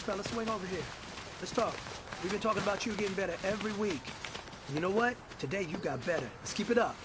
fella, swing over here. Let's talk. We've been talking about you getting better every week. And you know what? Today you got better. Let's keep it up.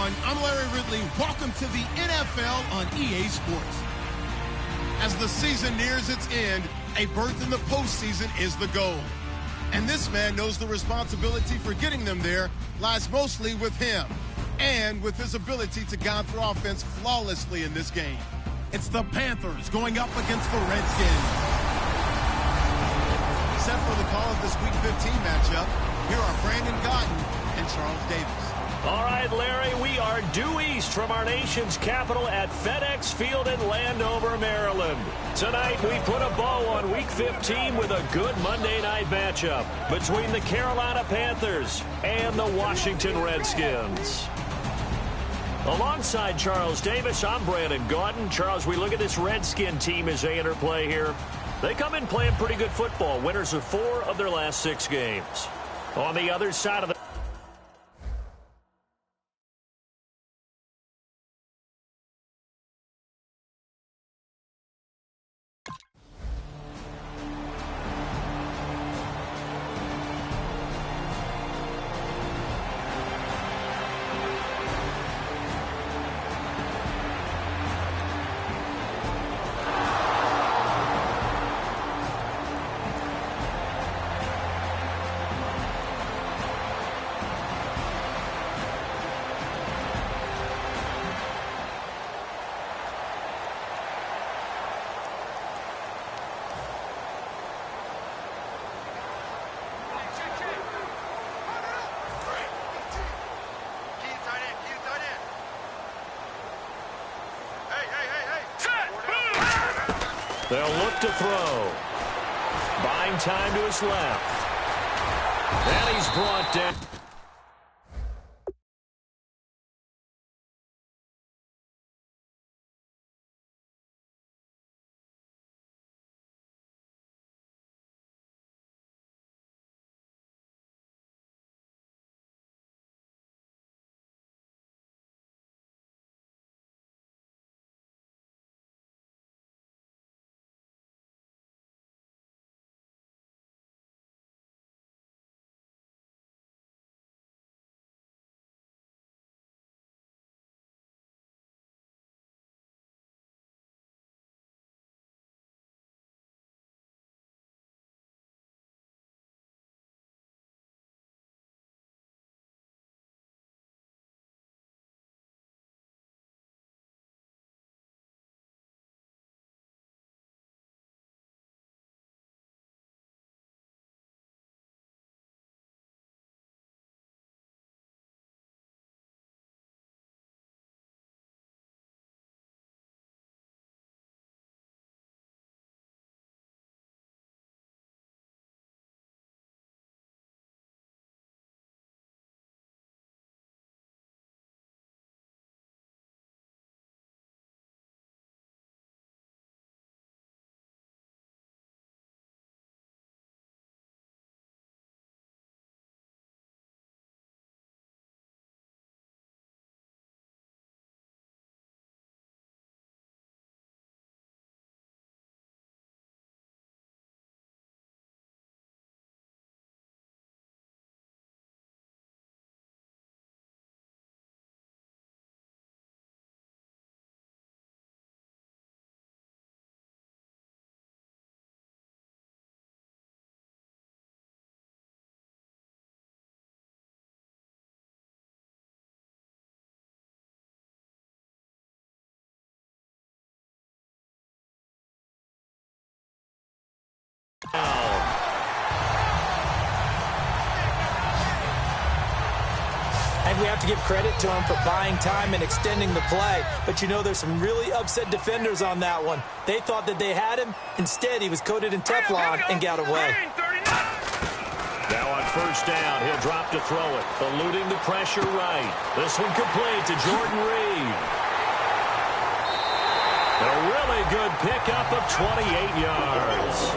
everyone. I'm Larry Ridley. Welcome to the NFL on EA Sports. As the season nears its end, a berth in the postseason is the goal. And this man knows the responsibility for getting them there lies mostly with him and with his ability to guide their offense flawlessly in this game. It's the Panthers going up against the Redskins. Set for the call of this Week 15 matchup, here are Brandon Gaudin and Charles Davis. All right, Larry, we are due east from our nation's capital at FedEx Field in Landover, Maryland. Tonight, we put a bow on Week 15 with a good Monday night matchup between the Carolina Panthers and the Washington Redskins. Alongside Charles Davis, I'm Brandon Gaudin. Charles, we look at this Redskin team as they interplay here. They come in playing pretty good football, winners of 4 of their last 6 games. On the other side of the they'll look to throw. Buying time to his left. And he's brought down. And we have to give credit to him for buying time and extending the play. But you know, there's some really upset defenders on that one. They thought that they had him. Instead, he was coated in Teflon and got away. Now on first down, he'll drop to throw it, eluding the pressure right. This one complete to Jordan Reed. A really good pickup of 28 yards.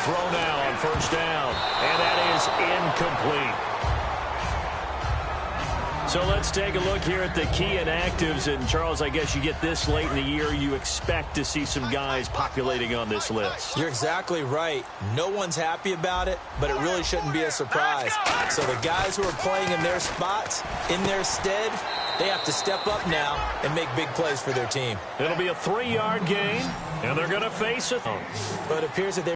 Throw now on first down, and that is incomplete. So let's take a look here at the key inactives. And, Charles, I guess you get this late in the year, you expect to see some guys populating on this list. You're exactly right. No one's happy about it, but it really shouldn't be a surprise. So the guys who are playing in their spots, in their stead, they have to step up now and make big plays for their team. It'll be a 3-yard gain, and they're going to face it. But it appears that they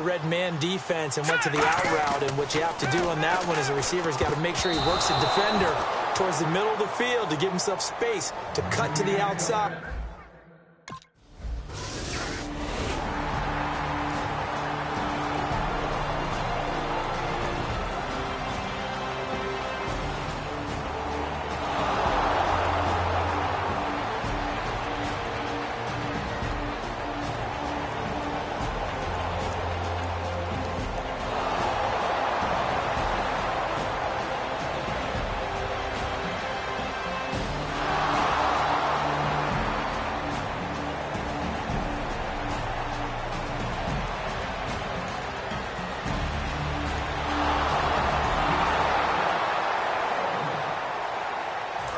read man defense and went to the out route, and what you have to do on that one is the receiver's got to make sure he works the defender towards the middle of the field to give himself space to cut to the outside.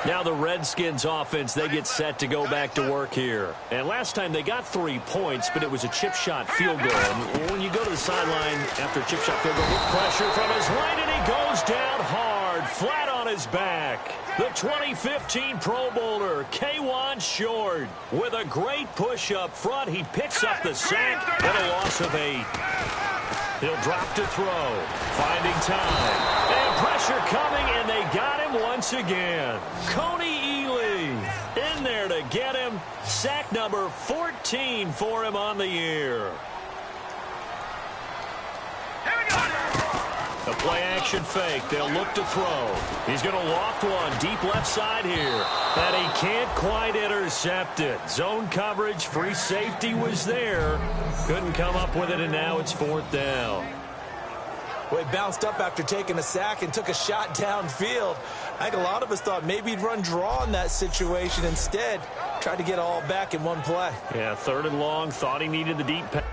Now the Redskins offense, they get set to go back to work here. And last time they got 3 points, but it was a chip shot field goal. And when you go to the sideline after a chip shot field goal, pressure from his right, and he goes down hard, flat on his back. The 2015 Pro Bowler, K'Wan Short, with a great push up front. He picks up the sack and a loss of 8. He'll drop to throw, finding time. And pressure coming, and they got him once again. Coney Ely in there to get him. Sack number 14 for him on the year. A play-action fake. They'll look to throw. He's going to loft one deep left side here. And he can't quite intercept it. Zone coverage, free safety was there. Couldn't come up with it, and now it's 4th down. Well, he bounced up after taking a sack and took a shot downfield. I think a lot of us thought maybe he'd run draw in that situation. Instead, tried to get all back in one play. Yeah, 3rd and long. Thought he needed the deep pass.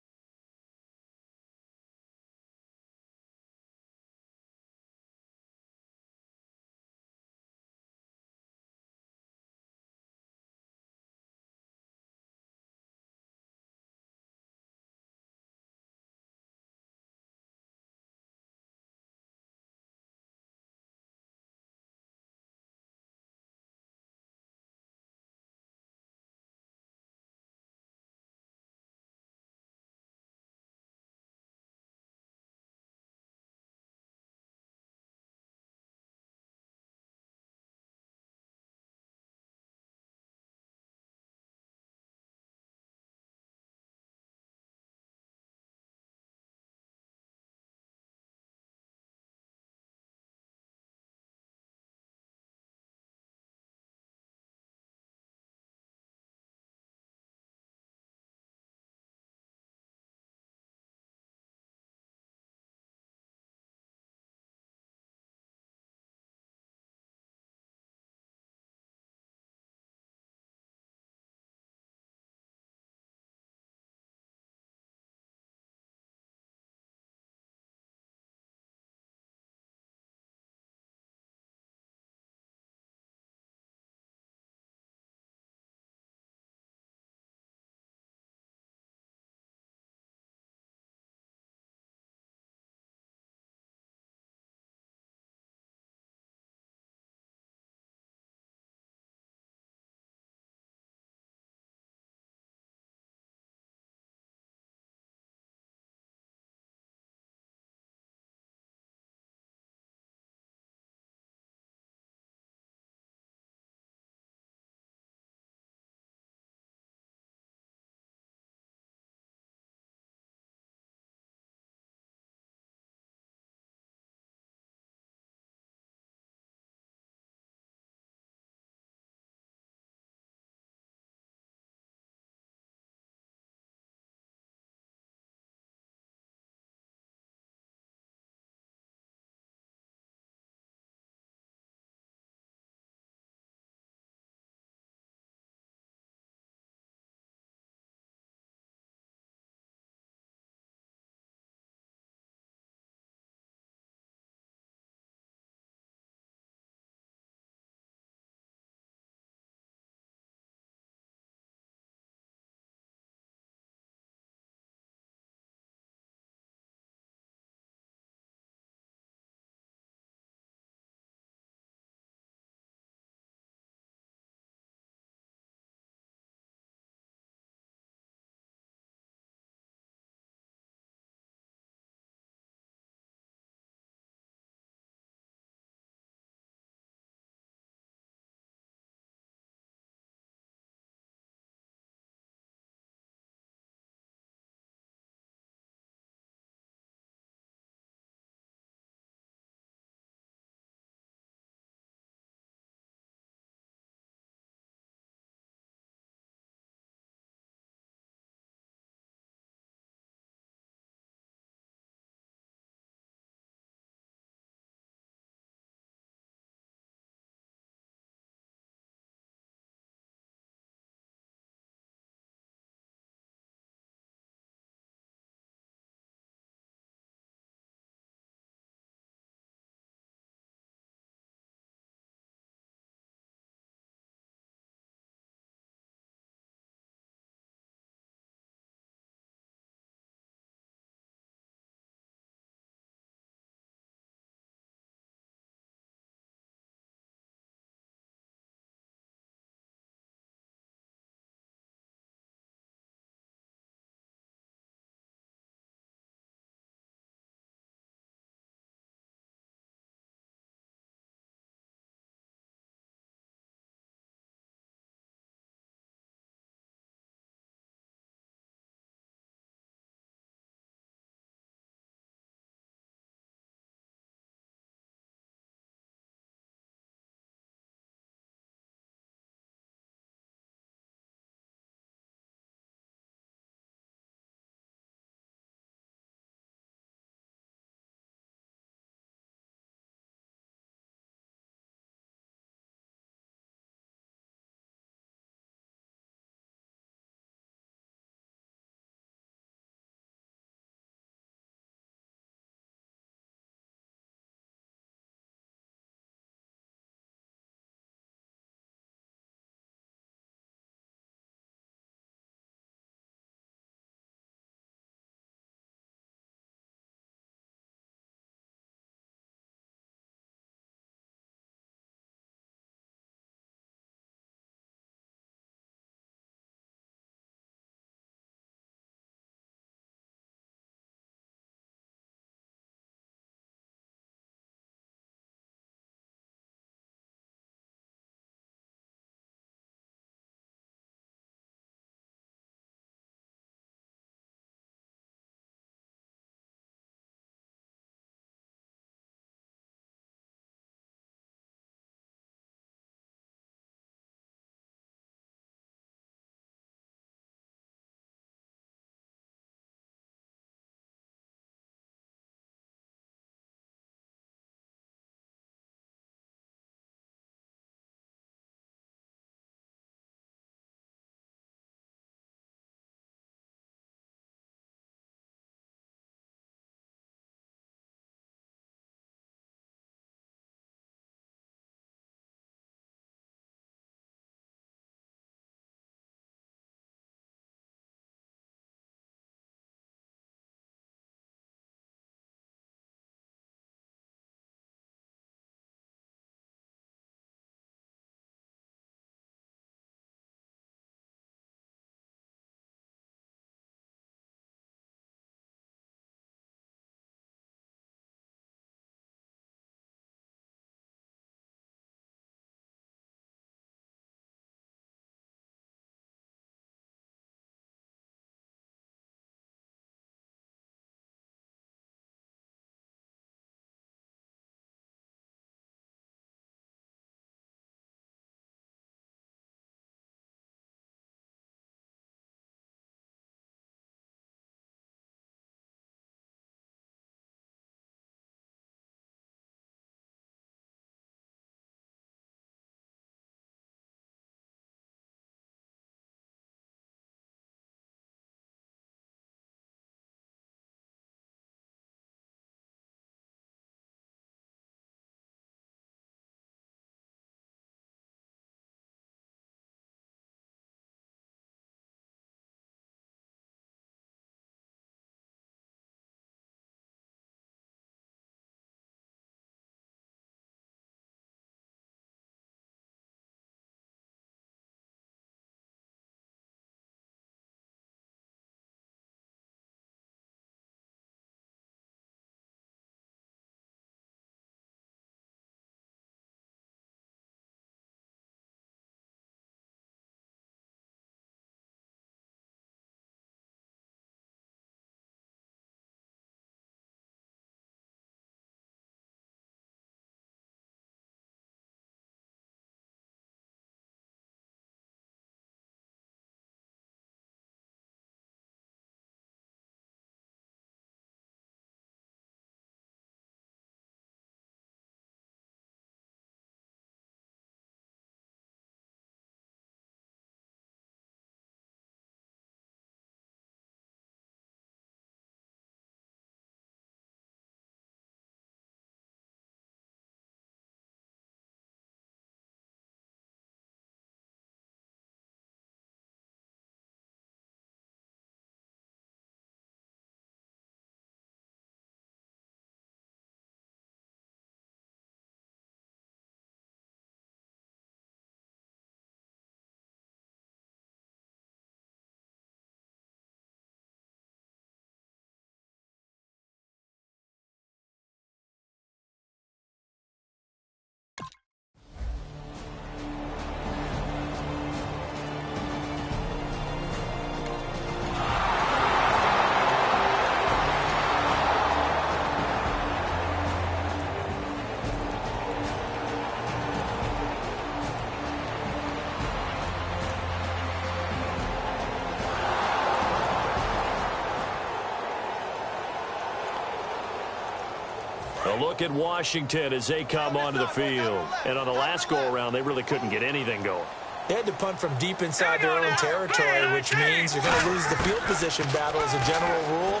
A look at Washington as they come onto the field. And on the last go-around, they really couldn't get anything going. They had to punt from deep inside their own territory, which means you're going to lose the field position battle as a general rule.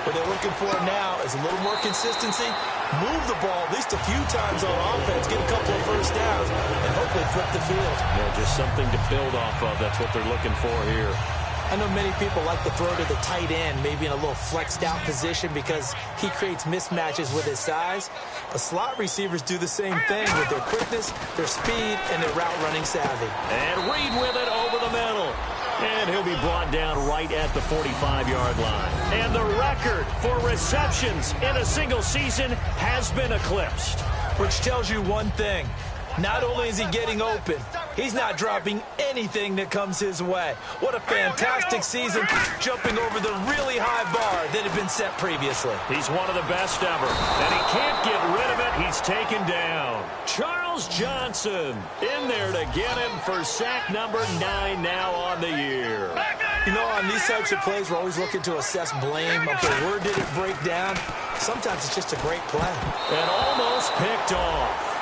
What they're looking for now is a little more consistency, move the ball at least a few times on offense, get a couple of first downs, and hopefully flip the field. Yeah, just something to build off of. That's what they're looking for here. I know many people like to throw to the tight end, maybe in a little flexed out position because he creates mismatches with his size. But slot receivers do the same thing with their quickness, their speed, and their route running savvy. And Reed with it over the middle. And he'll be brought down right at the 45-yard line. And the record for receptions in a single season has been eclipsed. Which tells you one thing. Not only is he getting open, he's not dropping anything that comes his way. What a fantastic season, jumping over the really high bar that had been set previously. He's one of the best ever, and he can't get rid of it. He's taken down. Charles Johnson in there to get him for sack number 9 now on the year. You know, on these types of plays, we're always looking to assess blame. Okay, where did it break down? Sometimes it's just a great play. And almost picked off.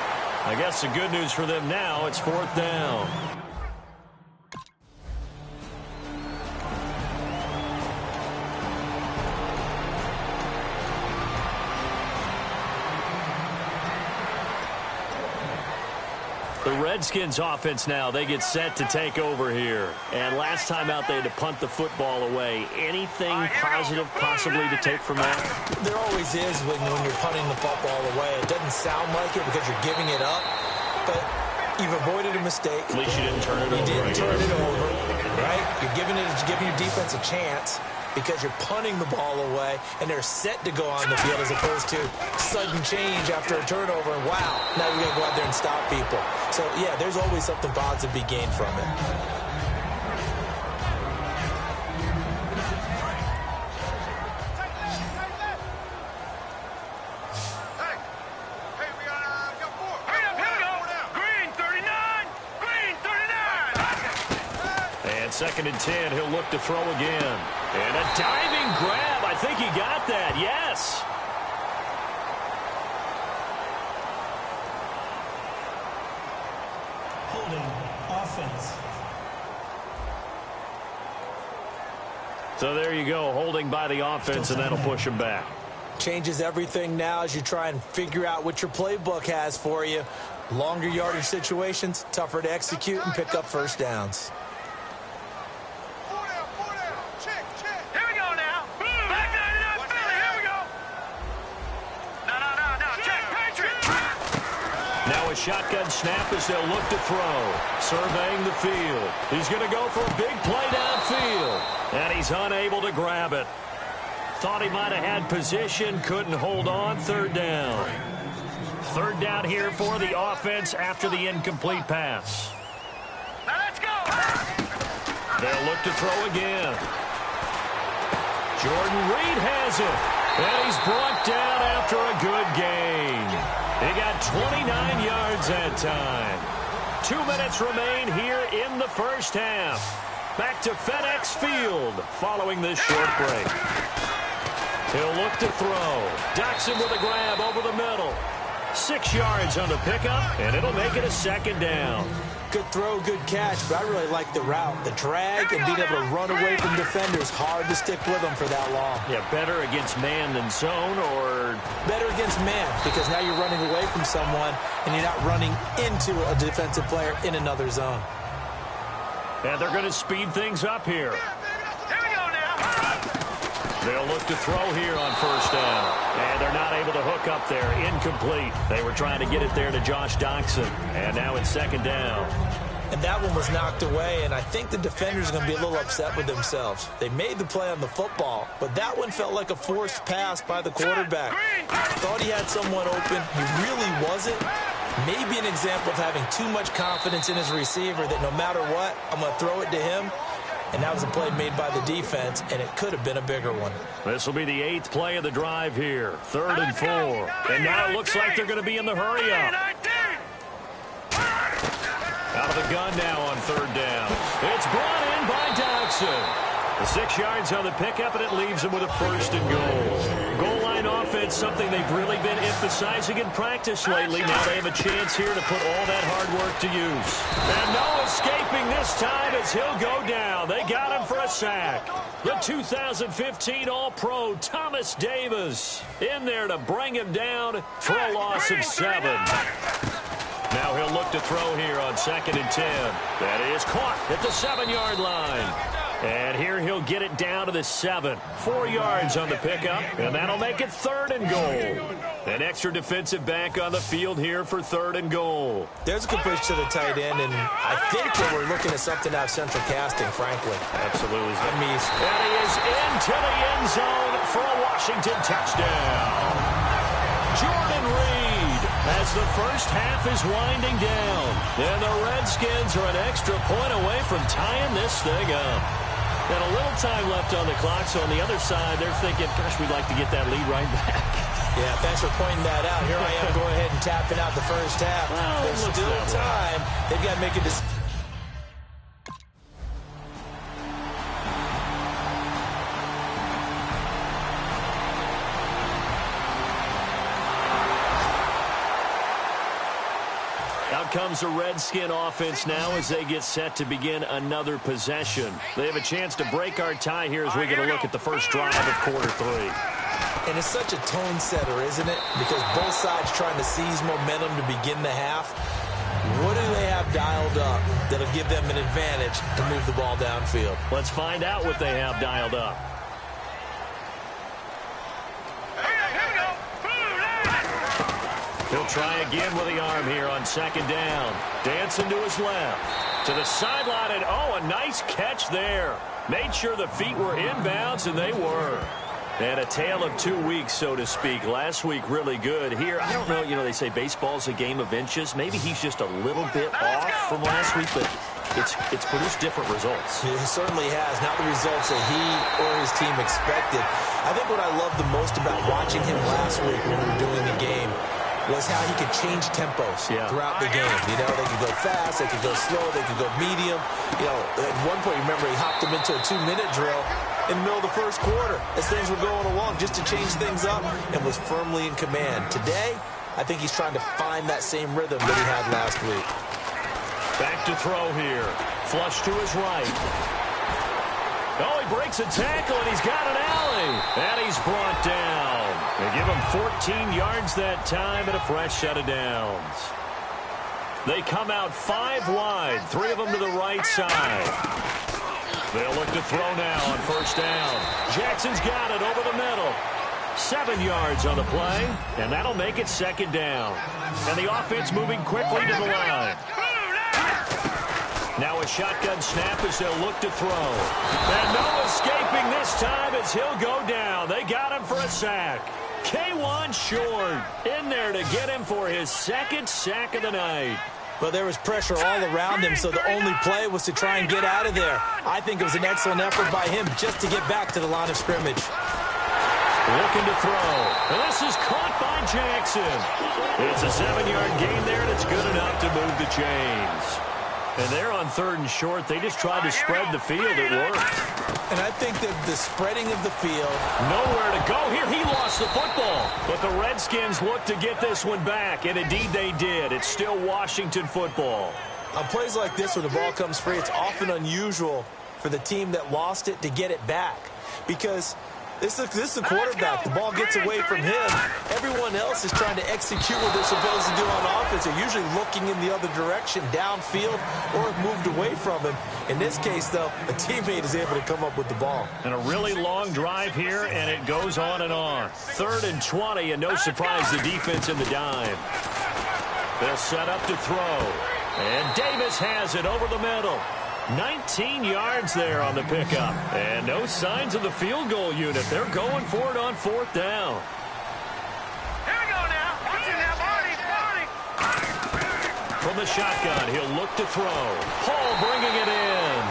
I guess the good news for them now, it's 4th down. The Redskins offense now, they get set to take over here. And last time out, they had to punt the football away. Anything positive possibly to take from that? There always is when you're punting the football away. It doesn't sound like it because you're giving it up, but you've avoided a mistake. At least you didn't turn it over. You didn't turn it over, right? You're giving your defense a chance because you're punting the ball away, and they're set to go on the field as opposed to sudden change after a turnover, and wow, now you got to go out there and stop people. So, yeah, there's always something positive to be gained from it. Second and 10, he'll look to throw again. And a diving grab. I think he got that, yes. Holding offense. So there you go, holding by the offense, and that'll push him back. Changes everything now as you try and figure out what your playbook has for you. Longer yardage situations, tougher to execute and pick up first downs. Shotgun snap as they'll look to throw. Surveying the field. He's going to go for a big play downfield. And he's unable to grab it. Thought he might have had position. Couldn't hold on. 3rd down. 3rd down here for the offense after the incomplete pass. Now let's go. They'll look to throw again. Jordan Reed has it. And he's brought down after a good gain. He got 29 yards that time. 2 minutes remain here in the first half. Back to FedEx Field following this short break. He'll look to throw. Doxson with a grab over the middle. 6 yards on the pickup, and it'll make it a 2nd down. Good throw, good catch, but I really like the route. The drag and being able to run away from defenders, hard to stick with them for that long. Yeah, better against man than zone, or? Better against man, because now you're running away from someone and you're not running into a defensive player in another zone. And they're going to speed things up here. Here we go now. They'll look to throw here on 1st down. And they're not able to hook up there. Incomplete. They were trying to get it there to Josh Doxson. And now it's 2nd down. And that one was knocked away, and I think the defenders are going to be a little upset with themselves. They made the play on the football, but that one felt like a forced pass by the quarterback. Thought he had someone open. He really wasn't. Maybe an example of having too much confidence in his receiver that no matter what, I'm going to throw it to him. And that was a play made by the defense, and it could have been a bigger one. This will be the 8th play of the drive here. 3rd and 4. And now it looks like they're going to be in the hurry up. Out of the gun now on 3rd down. It's brought in by Doxson. The 6 yards on the pickup, and it leaves them with a 1st and goal. Goal line offense, something they've really been emphasizing in practice lately. Now they have a chance here to put all that hard work to use. And no escaping this time as he'll go down. They got him for a sack. The 2015 All-Pro Thomas Davis in there to bring him down for a loss of 7. Now he'll look to throw here on 2nd and 10. That is caught at the 7-yard line. And here he'll get it down to the 7. 4 yards on the pickup, and that'll make it 3rd and goal. An extra defensive back on the field here for 3rd and goal. There's a good push to the tight end, and I think that we're looking at something out of central casting, frankly. Absolutely. And he is into the end zone for a Washington touchdown. Jordan Reed as the first half is winding down. And the Redskins are an extra point away from tying this thing up. And a little time left on the clock, so on the other side, they're thinking, gosh, we'd like to get that lead right back. Yeah, thanks for pointing that out. Here I am going ahead and tapping out the first half. Well, there's still time. They've got to make a decision. Out comes the Redskin offense now as they get set to begin another possession. They have a chance to break our tie here as we get a look at the first drive of quarter 3. And it's such a tone setter, isn't it? Because both sides trying to seize momentum to begin the half. What do they have dialed up that'll give them an advantage to move the ball downfield? Let's find out what they have dialed up. He'll try again with the arm here on 2nd down. Dancing to his left. To the sideline, and oh, a nice catch there. Made sure the feet were inbounds, and they were. And a tale of 2 weeks, so to speak. Last week, really good. Here, I don't know, they say baseball's a game of inches. Maybe he's just a little bit off from last week, but it's produced different results. It certainly has. Not the results that he or his team expected. I think what I loved the most about watching him last week when we were doing the game was how he could change tempos throughout the game. They could go fast, they could go slow, they could go medium. At one point, remember, he hopped them into a 2-minute drill in the middle of the first quarter as things were going along just to change things up and was firmly in command. Today, I think he's trying to find that same rhythm that he had last week. Back to throw here. Flush to his right. Oh, he breaks a tackle, and he's got an alley. And he's brought down. They give him 14 yards that time and a fresh set of downs. They come out 5 wide, 3 of them to the right side. They'll look to throw now on 1st down. Jackson's got it over the middle. 7 yards on the play, and that'll make it 2nd down. And the offense moving quickly to the line. Now a shotgun snap as they'll look to throw. And no escaping this time as he'll go down. They got him for a sack. K1 Short in there to get him for his 2nd sack of the night. But there was pressure all around him, so the only play was to try and get out of there. I think it was an excellent effort by him just to get back to the line of scrimmage. Looking to throw. And this is caught by Jackson. It's a 7-yard gain there, and it's good enough to move the chains. And they're on 3rd and short. They just tried to spread the field. It worked. And I think that the spreading of the field. Nowhere to go here. He lost the football. But the Redskins look to get this one back. And indeed they did. It's still Washington football. On plays like this where the ball comes free, it's often unusual for the team that lost it to get it back. Because this is the quarterback. The ball gets away from him. Everyone else is trying to execute what they're supposed to do on offense. They're usually looking in the other direction, downfield, or have moved away from him. In this case, though, a teammate is able to come up with the ball. And a really long drive here, and it goes on and on. 3rd and 20, and no surprise, the defense in the dime. They'll set up to throw. And Davis has it over the middle. 19 yards there on the pickup. And no signs of the field goal unit. They're going for it on 4th down. Here we go now. Watch it now, Barney. From the shotgun, he'll look to throw. Hall bringing it in.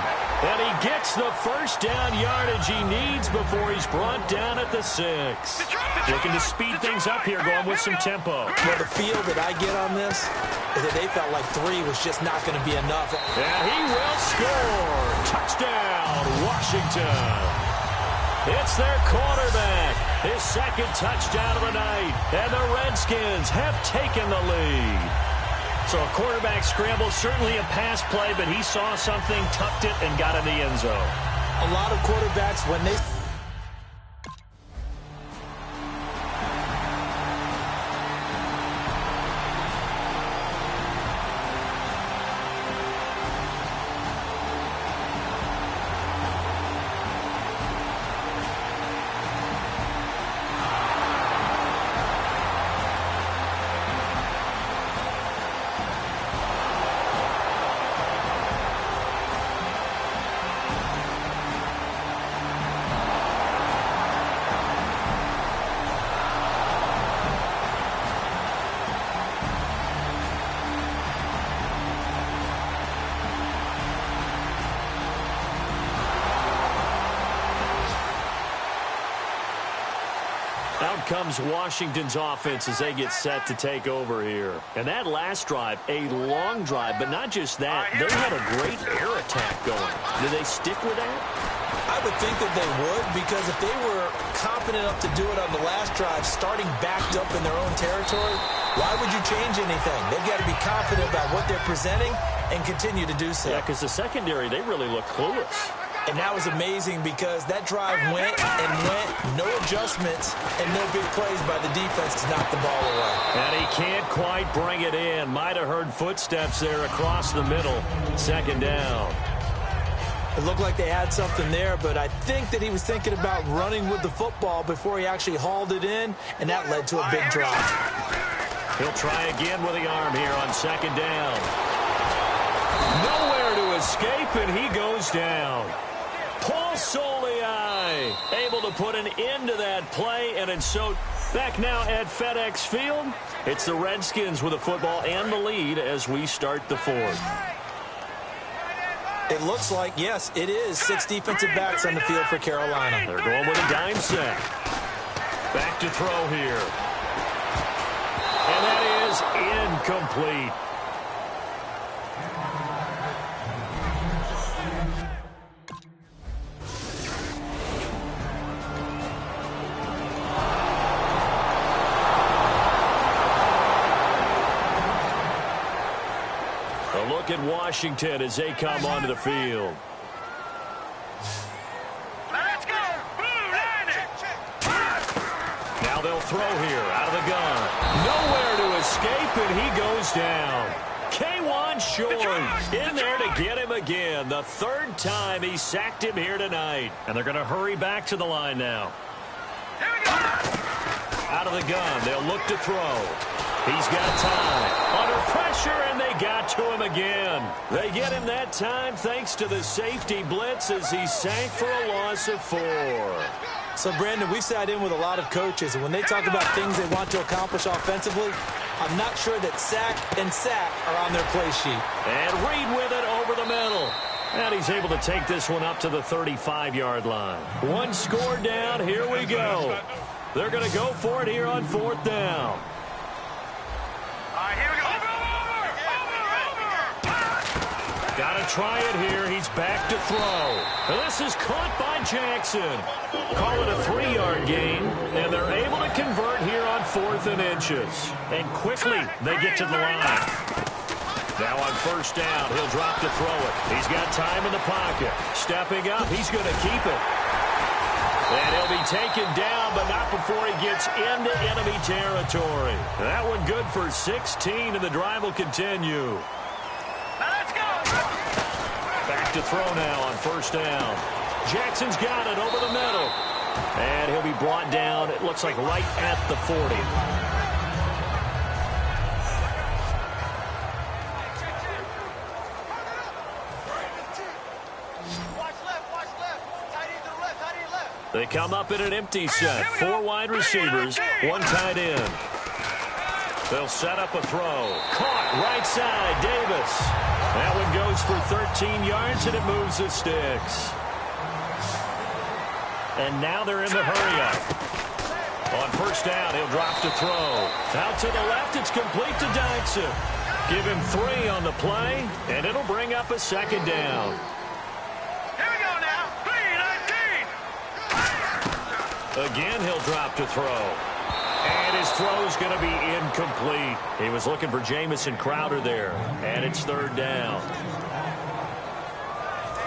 And he gets gets the first down yardage he needs before he's brought down at the 6. Looking to speed things up here, going with some tempo. Well, the feel that I get on this is that they felt like 3 was just not going to be enough. And he will score. Touchdown, Washington. It's their quarterback. His second touchdown of the night. And the Redskins have taken the lead. So a quarterback scramble, certainly a pass play, but he saw something, tucked it, and got in the end zone. A lot of quarterbacks, when they... Out comes Washington's offense as they get set to take over here. And that last drive, a long drive, but not just that. They had a great air attack going. Do they stick with that? I would think that they would, because if they were confident enough to do it on the last drive, starting backed up in their own territory, why would you change anything? They've got to be confident about what they're presenting and continue to do so. Yeah, because the secondary, they really look clueless. And that was amazing because that drive went and went, no adjustments, and no big plays by the defense to knock the ball away. And he can't quite bring it in. Might have heard footsteps there across the middle. Second down. It looked like they had something there, but I think that he was thinking about running with the football before he actually hauled it in, and that led to a big drop. He'll try again with the arm here on second down. Nowhere to escape, and he goes down. Paul Solei able to put an end to that play, and it's so back now at FedEx Field. It's the Redskins with the football and the lead as we start the fourth. It looks like, yes, it is 6 defensive backs on the field for Carolina. They're going with a dime set. Back to throw here. And that is incomplete. Look at Washington as they come onto the field. Let's go! Blue line it! Now they'll throw here out of the gun. Nowhere to escape, and he goes down. K1 Short in there to get him again. The third time he sacked him here tonight. And they're going to hurry back to the line now. Here we go! Out of the gun, they'll look to throw. He's got time. Under pressure, and they got to him again. They get him that time thanks to the safety blitz as he sank for a loss of 4. So, Brandon, we've sat in with a lot of coaches, and when they talk about things they want to accomplish offensively, I'm not sure that sack and sack are on their play sheet. And Reed with it over the middle. And he's able to take this one up to the 35-yard line. One score down. Here we go. They're going to go for it here on fourth down. Here we go. Got to try it here. He's back to throw. And this is caught by Jackson. Call it a 3-yard gain. And they're able to convert here on 4th and inches. And quickly they get to the line. Now on first down, he'll drop to throw it. He's got time in the pocket. Stepping up, he's going to keep it. And he'll be taken down, but not before he gets into enemy territory. That one good for 16, and the drive will continue. Let's go! Back to throw now on first down. Jackson's got it over the middle. And he'll be brought down, it looks like right at the 40. They come up in an empty set. 4 wide receivers, 1 tight end. They'll set up a throw. Caught right side, Davis. That one goes for 13 yards, and it moves the sticks. And now they're in the hurry-up. On first down, he'll drop to throw. Out to the left, it's complete to Dykes. Give him 3 on the play, and it'll bring up a second down. Here we go now. 3-19. Again, he'll drop to throw. And his throw's going to be incomplete. He was looking for Jamison Crowder there, and it's third down.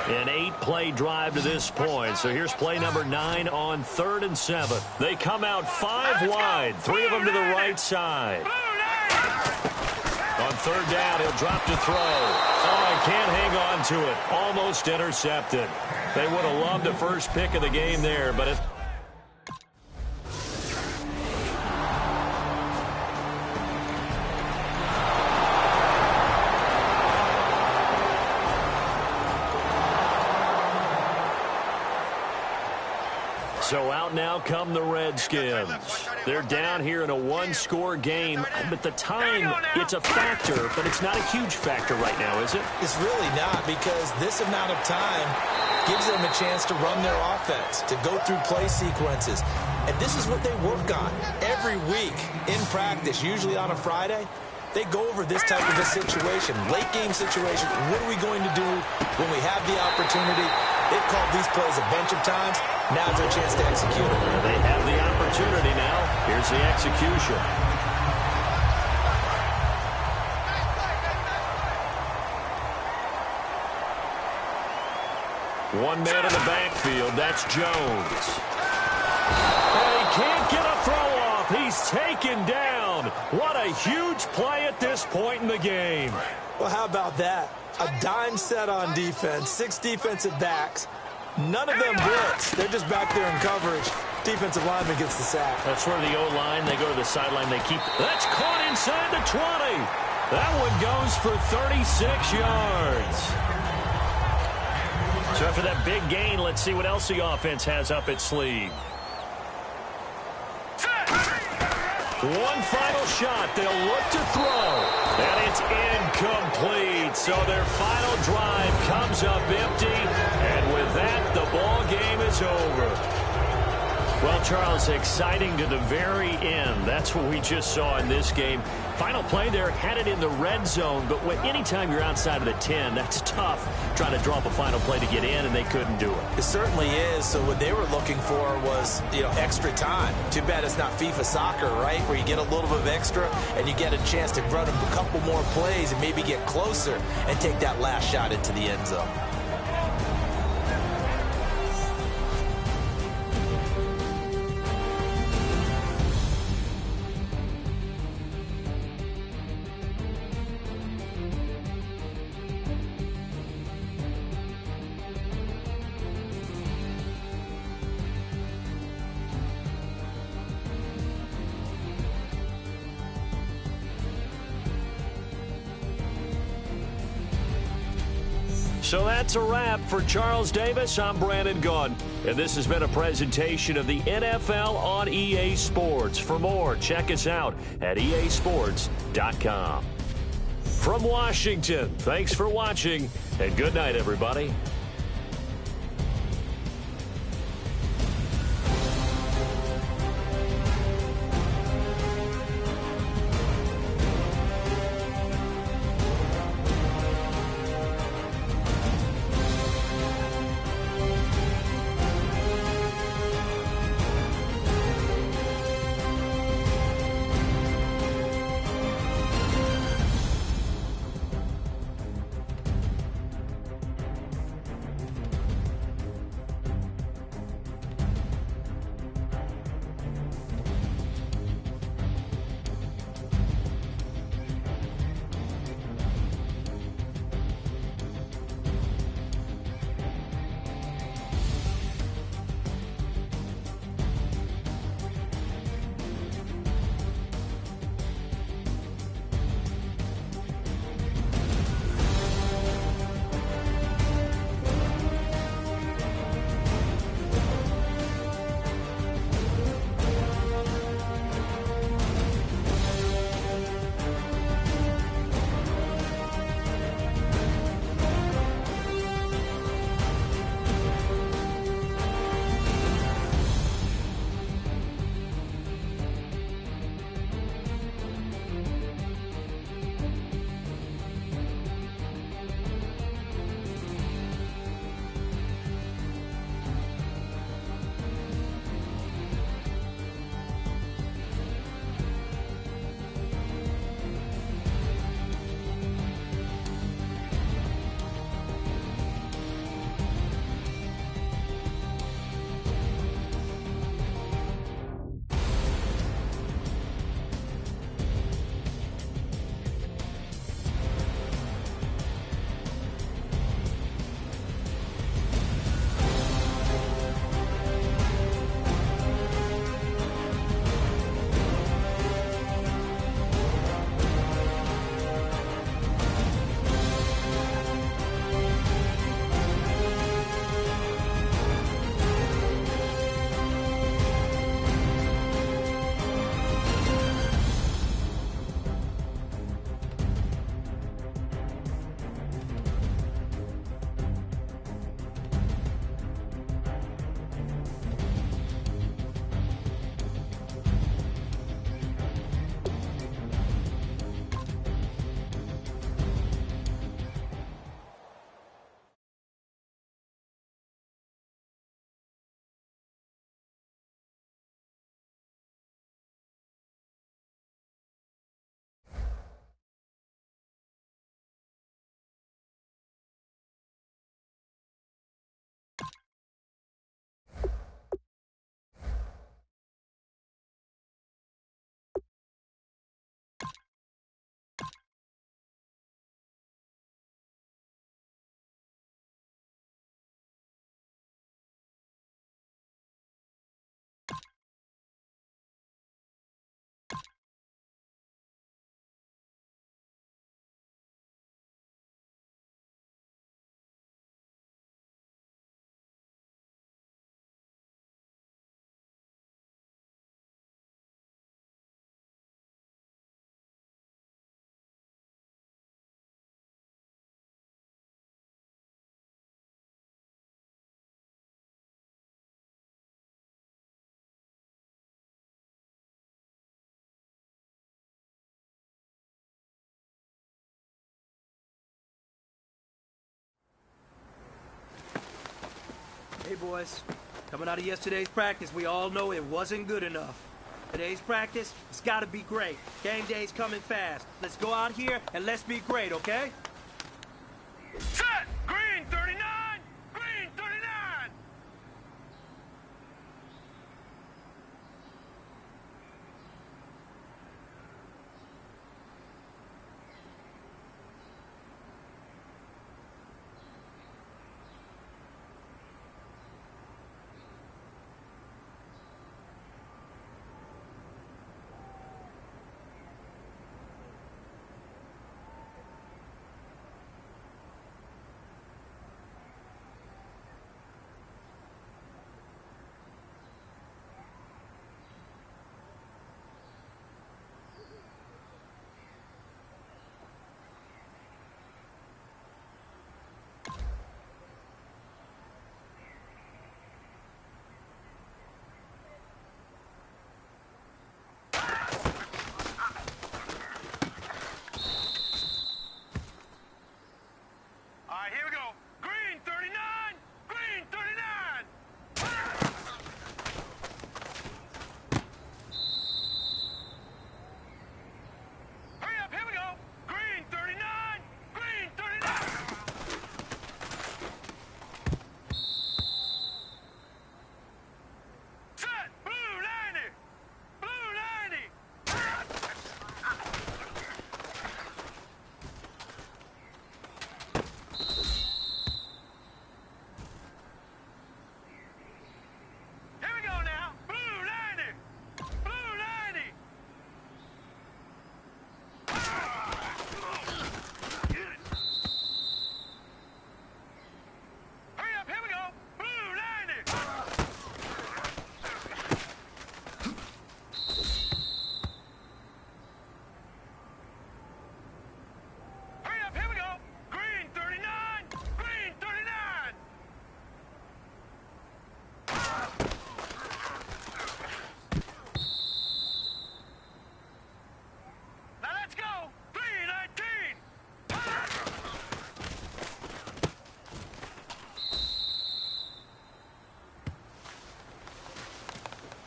An 8-play drive to this point. So here's play number 9 on 3rd and 7. They come out 5 wide, 3 of them to the right side. On third down, he'll drop to throw. Oh, I can't hang on to it. Almost intercepted. They would have loved the first pick of the game there, but it... So out now come the Redskins. They're down here in a 1-score game, but the time, it's a factor, but it's not a huge factor right now, is it? It's really not, because this amount of time gives them a chance to run their offense, to go through play sequences. And this is what they work on every week in practice, usually on a Friday. They go over this type of a situation, late-game situation. What are we going to do when we have the opportunity? They've called these plays a bunch of times. Now's their chance to execute it. They have the opportunity now. Here's the execution. One man in the backfield. That's Jones. And he can't get a throw off. He's taken down. What a huge play at this point in the game. Well, how about that? A dime set on defense, 6 defensive backs. None of them blitz. They're just back there in coverage. Defensive lineman gets the sack. That's where the O-line, they go to the sideline, they keep... That's caught inside the 20. That one goes for 36 yards. So after that big gain, let's see what else the offense has up its sleeve. One final shot. They'll look to throw. And it's incomplete. So their final drive comes up empty. And with that, the ball game is over. Well, Charles, exciting to the very end. That's what we just saw in this game. Final play there, had it in the red zone. But anytime you're outside of the 10, that's tough trying to draw up a final play to get in, and they couldn't do it. It certainly is. So what they were looking for was, extra time. Too bad it's not FIFA soccer, right, where you get a little bit of extra and you get a chance to run a couple more plays and maybe get closer and take that last shot into the end zone. So that's a wrap for Charles Davis. I'm Brandon Gaudin, and this has been a presentation of the NFL on EA Sports. For more, check us out at easports.com. From Washington, thanks for watching, and good night, everybody. boys. Coming out of yesterday's practice, we all know it wasn't good enough. Today's practice, it's got to be great. Game day's coming fast. Let's go out here and let's be great, okay? Set! Green 39! Green 39!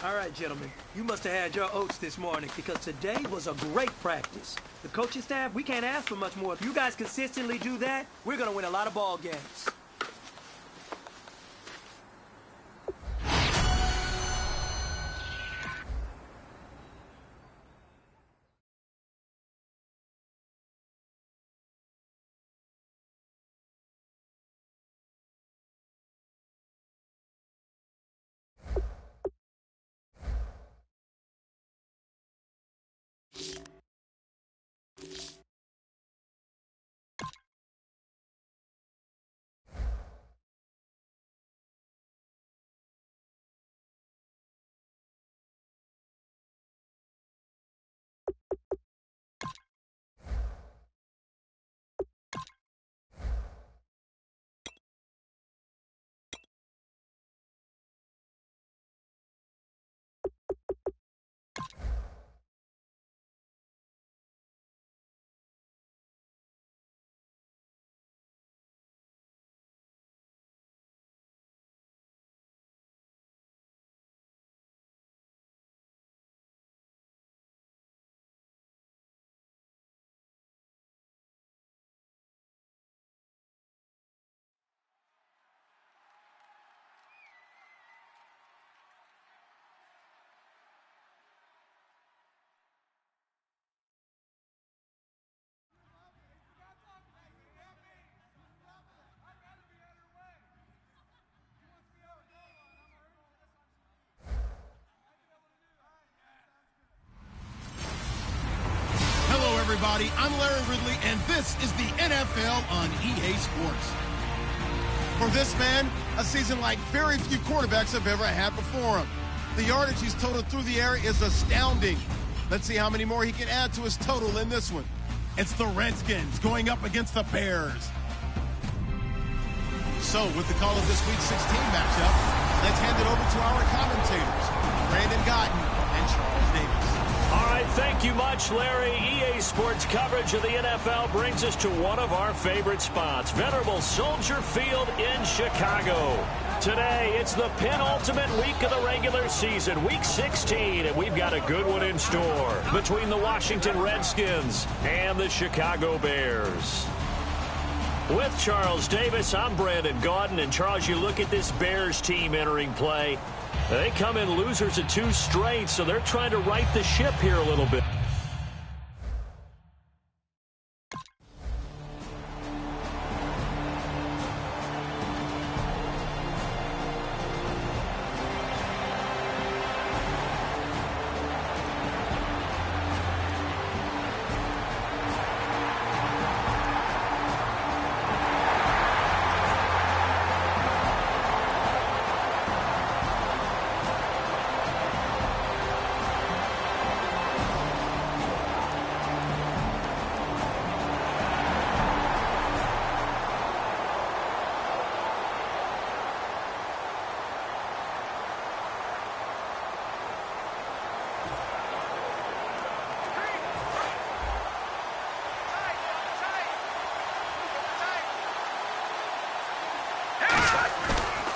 All right, gentlemen, you must have had your oats this morning because today was a great practice. The coaching staff, we can't ask for much more. If you guys consistently do that, we're going to win a lot of ball games. Everybody, I'm Larry Ridley, and this is the NFL on EA Sports. For this man, a season like very few quarterbacks have ever had before him. The yardage he's totaled through the air is astounding. Let's see how many more he can add to his total in this one. It's the Redskins going up against the Bears. So, with the call of this Week 16 matchup, let's hand it over to our commentators, Brandon Gotten and Charles Davis. All right, thank you much, Larry. EA Sports coverage of the NFL brings us to one of our favorite spots, venerable Soldier Field in Chicago. Today, it's the penultimate week of the regular season, Week 16, and we've got a good one in store between the Washington Redskins and the Chicago Bears. With Charles Davis, I'm Brandon Gaudin, and Charles, you look at this Bears team entering play. They come in losers of 2 straight, so they're trying to right the ship here a little bit.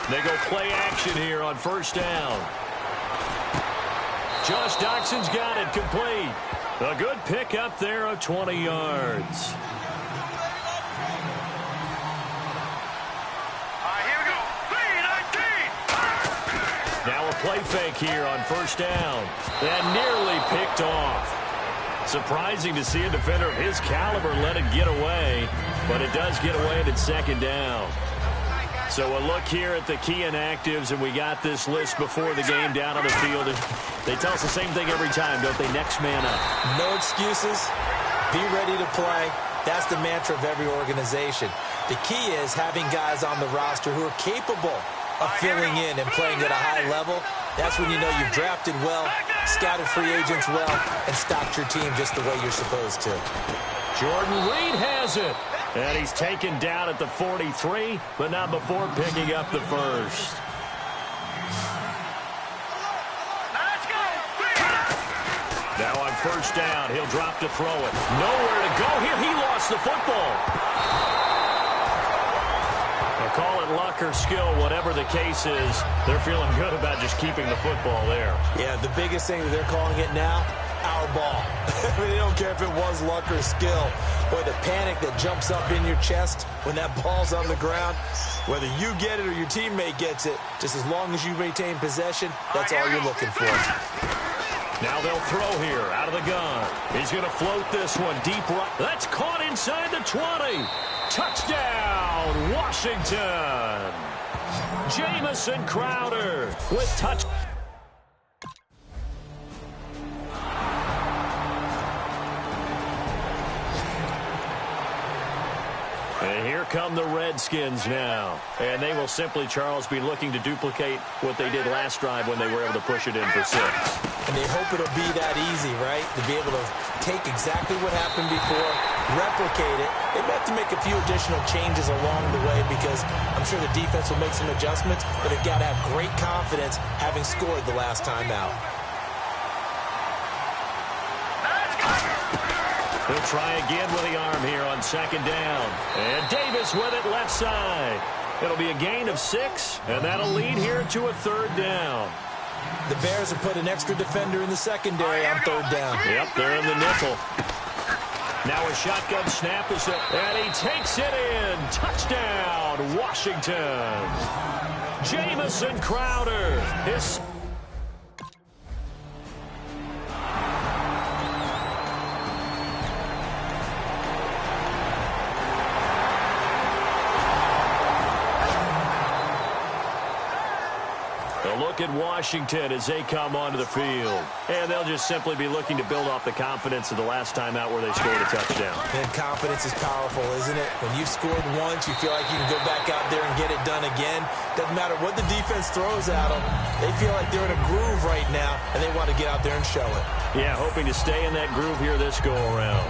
They go play action here on first down. Josh Doxson's got it complete. A good pick up there of 20 yards. Here we go. 3-19. Now a play fake here on first down. And nearly picked off. Surprising to see a defender of his caliber let it get away, but it does get away at second down. So a look here at the key inactives, and we got this list before the game down on the field. And they tell us the same thing every time, don't they? Next man up. No excuses. Be ready to play. That's the mantra of every organization. The key is having guys on the roster who are capable of filling in and playing at a high level. That's when you know you've drafted well, scouted free agents well, and stocked your team just the way you're supposed to. Jordan Reed has it. And he's taken down at the 43, but not before picking up the first. Let's go. Now on first down, he'll drop to throw it. Nowhere to go here. He lost the football. They'll call it luck or skill, whatever the case is. They're feeling good about just keeping the football there. Yeah, the biggest thing that they're calling it now, our ball. They don't care if it was luck or skill. Boy, the panic that jumps up in your chest when that ball's on the ground, whether you get it or your teammate gets it, just as long as you maintain possession, that's all you're looking for. Now they'll throw here out of the gun. He's going to float this one deep right. That's caught inside the 20. Touchdown, Washington. Jamison Crowder with touch. And here come the Redskins now. And they will simply, Charles, be looking to duplicate what they did last drive when they were able to push it in for 6. And they hope it'll be that easy, right? To be able to take exactly what happened before, replicate it. They may have to make a few additional changes along the way because I'm sure the defense will make some adjustments, but they've got to have great confidence having scored the last time out. He'll try again with the arm here on second down. And Davis with it left side. It'll be a gain of 6, and that'll lead here to a third down. The Bears have put an extra defender in the secondary on third down. Yep, they're in the nickel. Now a shotgun snap is up, and he takes it in. Touchdown, Washington. Jamison Crowder. His look at Washington as they come onto the field. And they'll just simply be looking to build off the confidence of the last time out where they scored a touchdown. And confidence is powerful, isn't it? When you've scored once, you feel like you can go back out there and get it done again. Doesn't matter what the defense throws at them. They feel like they're in a groove right now, and they want to get out there and show it. Yeah, hoping to stay in that groove here this go-around.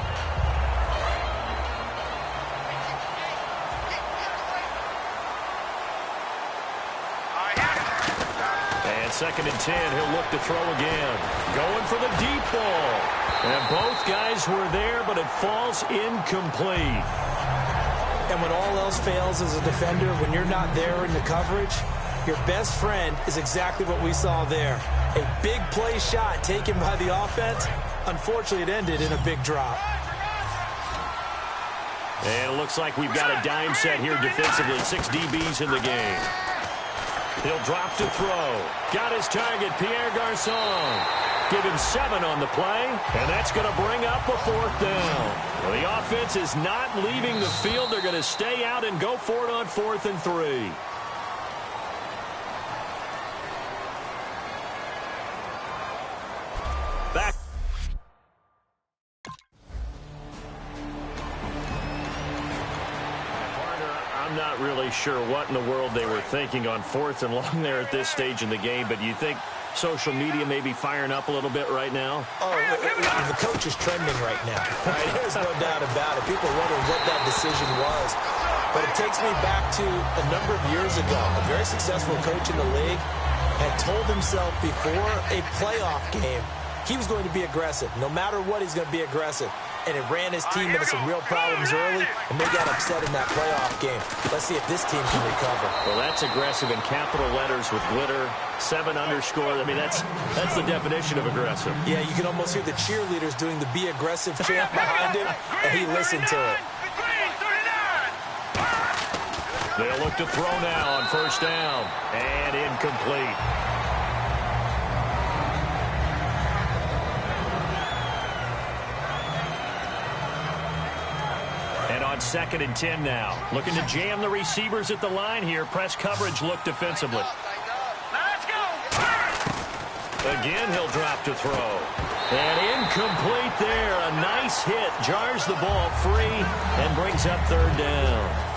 Second and 10, he'll look to throw again. Going for the deep ball. And both guys were there, but it falls incomplete. And when all else fails as a defender, when you're not there in the coverage, Your best friend is exactly what we saw there. A big play shot taken by the offense. Unfortunately, it ended in a big drop. And it looks like we've got a dime set here defensively. 6 DBs in the game. He'll drop to throw. Got his target, Pierre Garçon. Give him 7 on the play, and that's going to bring up a 4th down. Well, the offense is not leaving the field. They're going to stay out and go for it on 4th and 3. Back. I'm not really sure what in the world they were thinking on 4th and long there at this stage in the game, but you think social media may be firing up a little bit right now? Oh, the coach is trending right now. Right? There's no doubt about it. People wonder what that decision was. But it takes me back to a number of years ago. A very successful coach in the league had told himself before a playoff game he was going to be aggressive. No matter what, he's going to be aggressive. And it ran his team into some real problems early, and they got upset in that playoff game. Let's see if this team can recover. Well, that's aggressive in capital letters with glitter, 7 underscore. I mean, that's the definition of aggressive. Yeah, you can almost hear the cheerleaders doing the be aggressive chant behind him, and he listened to it. They'll look to throw now on 1st down, and incomplete. And on 2nd and 10 now. Looking to jam the receivers at the line here. Press coverage look defensively. Let's go. Again, he'll drop to throw. And incomplete there. A nice hit. Jars the ball free and brings up 3rd down.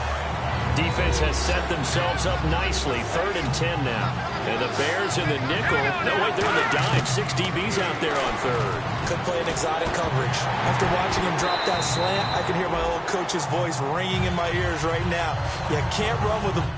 Defense has set themselves up nicely. 3rd and 10 now. And the Bears in the nickel. No, wait, they're in the dime. 6 DBs out there on 3rd. Could play an exotic coverage. After watching him drop that slant, I can hear my old coach's voice ringing in my ears right now. You can't run with him.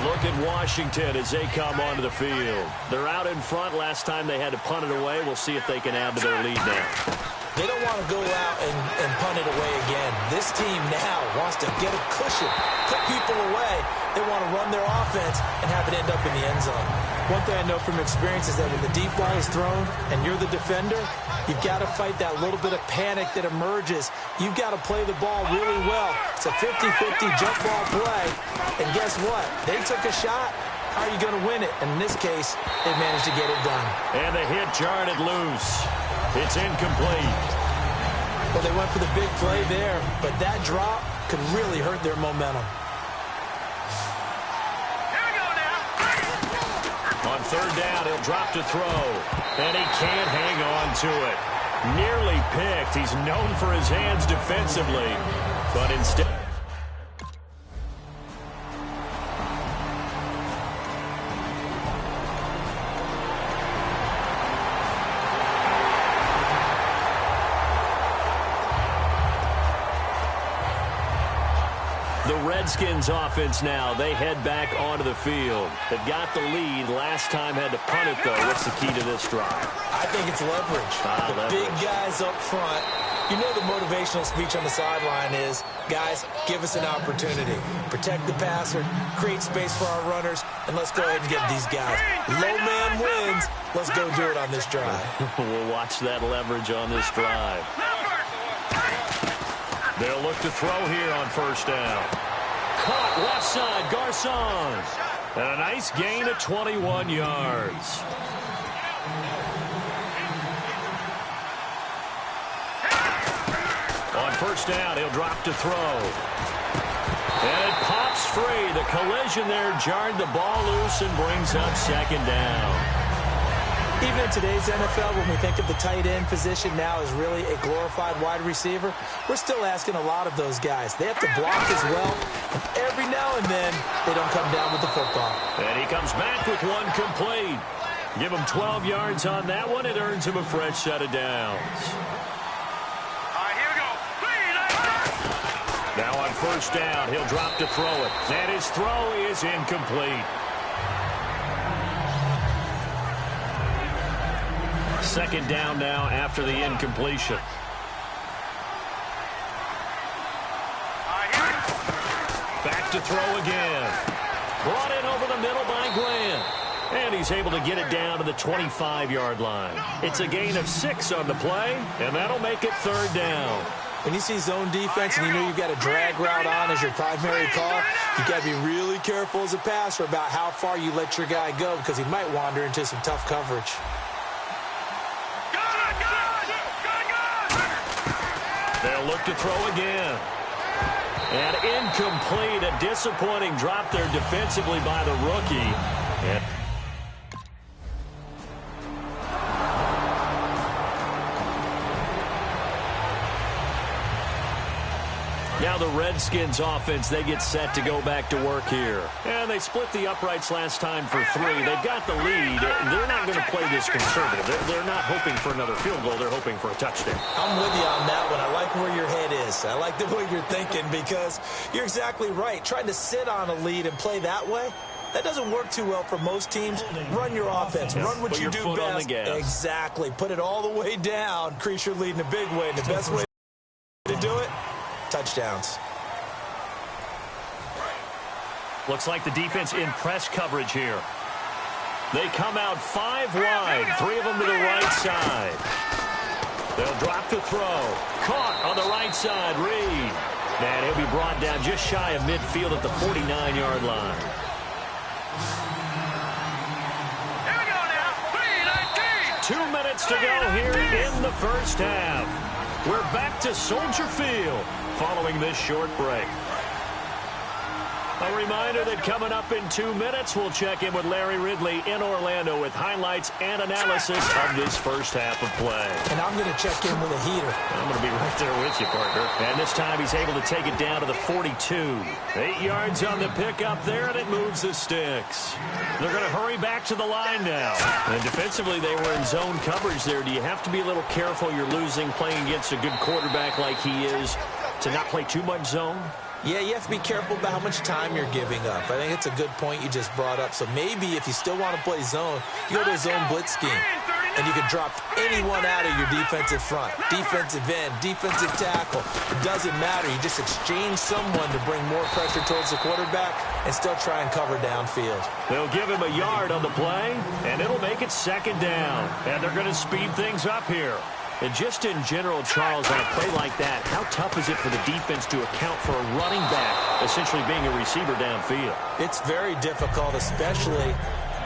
Look at Washington as they come onto the field. They're out in front. Last time they had to punt it away. We'll see if they can add to their lead now. They don't want to go out and punt it away again. This team now wants to get a cushion, put people away. They want to run their offense and have it end up in the end zone. One thing I know from experience is that when the deep ball is thrown and you're the defender, you've got to fight that little bit of panic that emerges. You've got to play the ball really well. It's a 50-50 jump ball play. And guess what? They took a shot. How are you going to win it? And in this case, they managed to get it done. And the hit jarred it loose. It's incomplete. Well, they went for the big play there, but that drop could really hurt their momentum. On 3rd down, he'll drop to throw. And he can't hang on to it. Nearly picked. He's known for his hands defensively. But instead... The Redskins offense now, they head back onto the field. They've got the lead. Last time had to punt it, though. What's the key to this drive? I think it's leverage. Leverage. Big guys up front. You know the motivational speech on the sideline is, guys, give us an opportunity. Protect the passer, create space for our runners, and let's go ahead and get these guys. Low man wins. Let's go do it on this drive. We'll watch that leverage on this drive. They'll look to throw here on 1st down. Caught left side, Garçon. And a nice gain of 21 yards. On 1st down, he'll drop to throw. And it pops free. The collision there jarred the ball loose and brings up 2nd down. Even in today's NFL, when we think of the tight end position now as really a glorified wide receiver, we're still asking a lot of those guys. They have to block as well, and every now and then, they don't come down with the football. And he comes back with one complete. Give him 12 yards on that one. It earns him a fresh set of downs. All right, here we go. Now on 1st down, he'll drop to throw it. And his throw is incomplete. 2nd down now after the incompletion. to throw again. Brought in over the middle by Glenn. And he's able to get it down to the 25-yard line. It's a gain of 6 on the play, and that'll make it 3rd down. When you see zone defense and you know you've got a drag route on as your primary call, you've got to be really careful as a passer about how far you let your guy go because he might wander into some tough coverage. They'll look to throw again. And incomplete. A disappointing drop there defensively by the rookie. And now the Redskins offense, they get set to go back to work here. And they split the uprights last time for 3. They've got the lead. They're not going to play this conservative. They're not hoping for another field goal. They're hoping for a touchdown. I'm with you on that one. I like where your head is. I like the way you're thinking because you're exactly right. Trying to sit on a lead and play that way, that doesn't work too well for most teams. Run your offense. Run what you do best. On the gas. Exactly. Put it all the way down. Increase your lead in a big way. And the best way to do it, touchdowns. Looks like the defense in press coverage here. They come out 5 wide, 3 of them to the right side. They'll drop to throw. Caught on the right side, Reed. And he'll be brought down just shy of midfield at the 49-yard line. Here we go now. 3:19. 2 minutes to go here in the first half. We're back to Soldier Field following this short break. A reminder that coming up in 2 minutes, we'll check in with Larry Ridley in Orlando with highlights and analysis of this first half of play. And I'm going to check in with a heater. I'm going to be right there with you, partner. And this time he's able to take it down to the 42. 8 yards on the pickup there, and it moves the sticks. They're going to hurry back to the line now. And defensively, they were in zone coverage there. Do you have to be a little careful? You're losing playing against a good quarterback like he is to not play too much zone? Yeah, you have to be careful about how much time you're giving up. I think it's a good point you just brought up. So maybe if you still want to play zone, you go to a zone blitz scheme. And you can drop anyone out of your defensive front. Defensive end, defensive tackle. It doesn't matter. You just exchange someone to bring more pressure towards the quarterback and still try and cover downfield. They'll give him a yard on the play, and it'll make it 2nd down. And they're going to speed things up here. And just in general, Charles, on a play like that, how tough is it for the defense to account for a running back essentially being a receiver downfield? It's very difficult, especially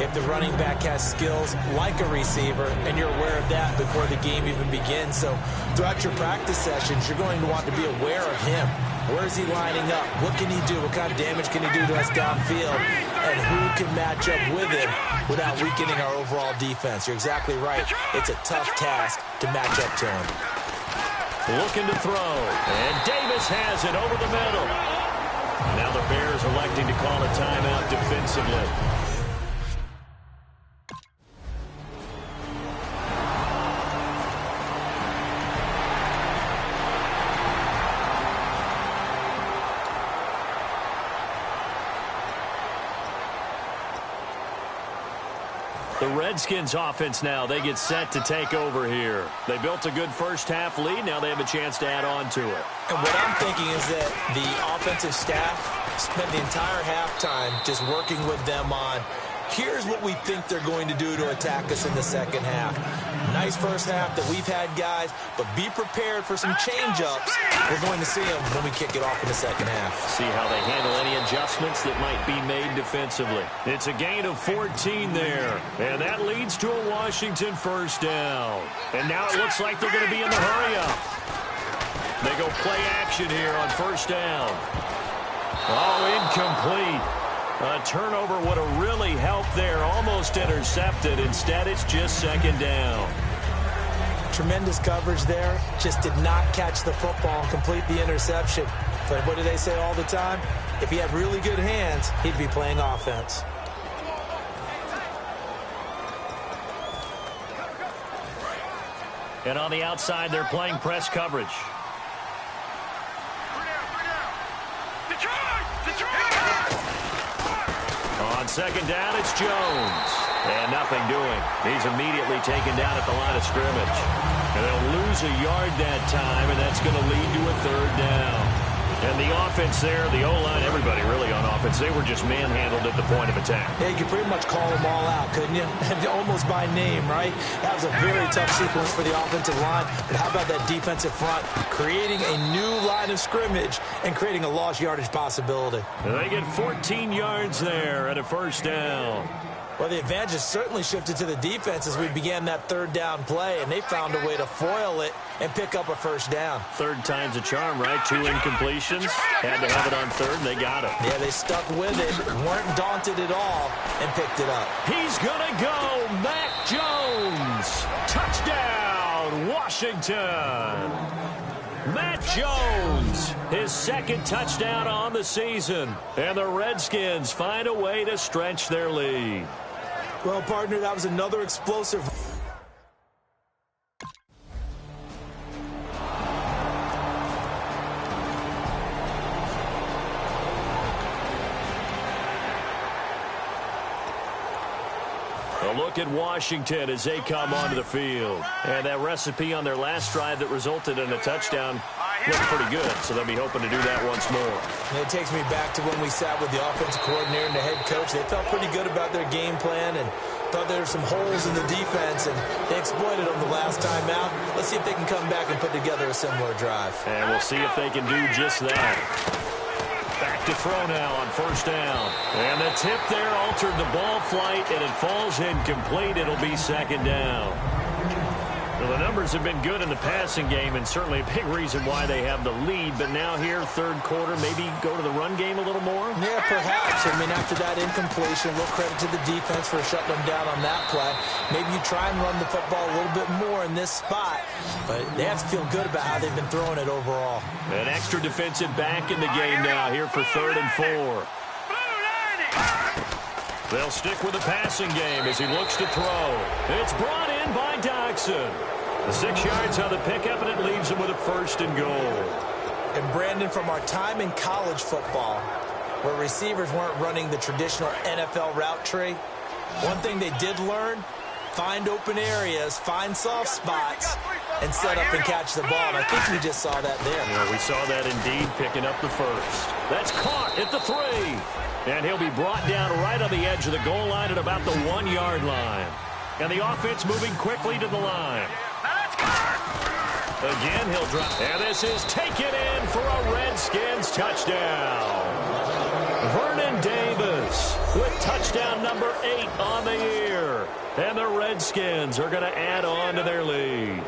if the running back has skills like a receiver, and you're aware of that before the game even begins. So throughout your practice sessions, you're going to want to be aware of him. Where is he lining up? What can he do? What kind of damage can he do to us downfield? And who can match up with him without weakening our overall defense? You're exactly right. It's a tough task to match up to him. Looking to throw. And Davis has it over the middle. Now the Bears electing to call a timeout defensively. The Redskins offense now, they get set to take over here. They built a good first half lead. Now they have a chance to add on to it. And what I'm thinking is that the offensive staff spent the entire halftime just working with them on, here's what we think they're going to do to attack us in the second half. Nice first half that we've had, guys, but be prepared for some change-ups. We're going to see them when we kick it off in the second half. See how they handle any adjustments that might be made defensively. It's a gain of 14 there, and that leads to a Washington first down. And now it looks like they're going to be in the hurry-up. They go play action here on first down. Oh, incomplete. A turnover would have really helped there. Almost intercepted. Instead, it's just 2nd down. Tremendous coverage there. Just did not catch the football and complete the interception. But what do they say all the time? If he had really good hands, he'd be playing offense. And on the outside, they're playing press coverage. On 2nd down, it's Jones. And nothing doing. He's immediately taken down at the line of scrimmage. And they'll lose a yard that time, and that's going to lead to a 3rd down. And the offense there, the O-line, everybody really on offense, they were just manhandled at the point of attack. Yeah, you could pretty much call them all out, couldn't you? Almost by name, right? That was a very tough sequence for the offensive line. But how about that defensive front creating a new line of scrimmage and creating a lost yardage possibility? And they get 14 yards there at a first down. Well, the advantage has certainly shifted to the defense as we began that third down play, and they found a way to foil it and pick up a first down. Third time's a charm, right? 2 incompletions. Had to have it on third, and they got it. Yeah, they stuck with it, weren't daunted at all, and picked it up. He's going to go. Mac Jones. Touchdown, Washington. Matt Jones, his second touchdown on the season. And the Redskins find a way to stretch their lead. Well, partner, that was another explosive. A look at Washington as they come onto the field. And that recipe on their last drive that resulted in a touchdown looked pretty good, so they'll be hoping to do that once more. And it takes me back to when we sat with the offensive coordinator and the head coach. They felt pretty good about their game plan and thought there were some holes in the defense, and they exploited them the last time out. Let's see if they can come back and put together a similar drive. And we'll see if they can do just that. Back to throw now on first down. And the tip there altered the ball flight, and it falls incomplete. It'll be second down. Well, the numbers have been good in the passing game, and certainly a big reason why they have the lead. But now here, third quarter, maybe go to the run game a little more? Yeah, perhaps. I mean, after that incompletion, a little credit to the defense for shutting them down on that play. Maybe you try and run the football a little bit more in this spot. But they have to feel good about how they've been throwing it overall. An extra defensive back in the game now here for 3rd and 4. They'll stick with the passing game as he looks to throw. It's brought in by Dodson. The 6 yards on the pickup, and it leaves him with a 1st and goal. And Brandon, from our time in college football, where receivers weren't running the traditional NFL route tree, one thing they did learn, find open areas, find soft spots, and set up and catch the ball. And I think we just saw that there. Yeah, we saw that indeed, picking up the 1st. That's caught at the 3. And he'll be brought down right on the edge of the goal line at about the 1-yard line. And the offense moving quickly to the line. Again, he'll drop. And this is taken in for a Redskins touchdown. Vernon Davis with touchdown number 8 on the year. And the Redskins are going to add on to their lead.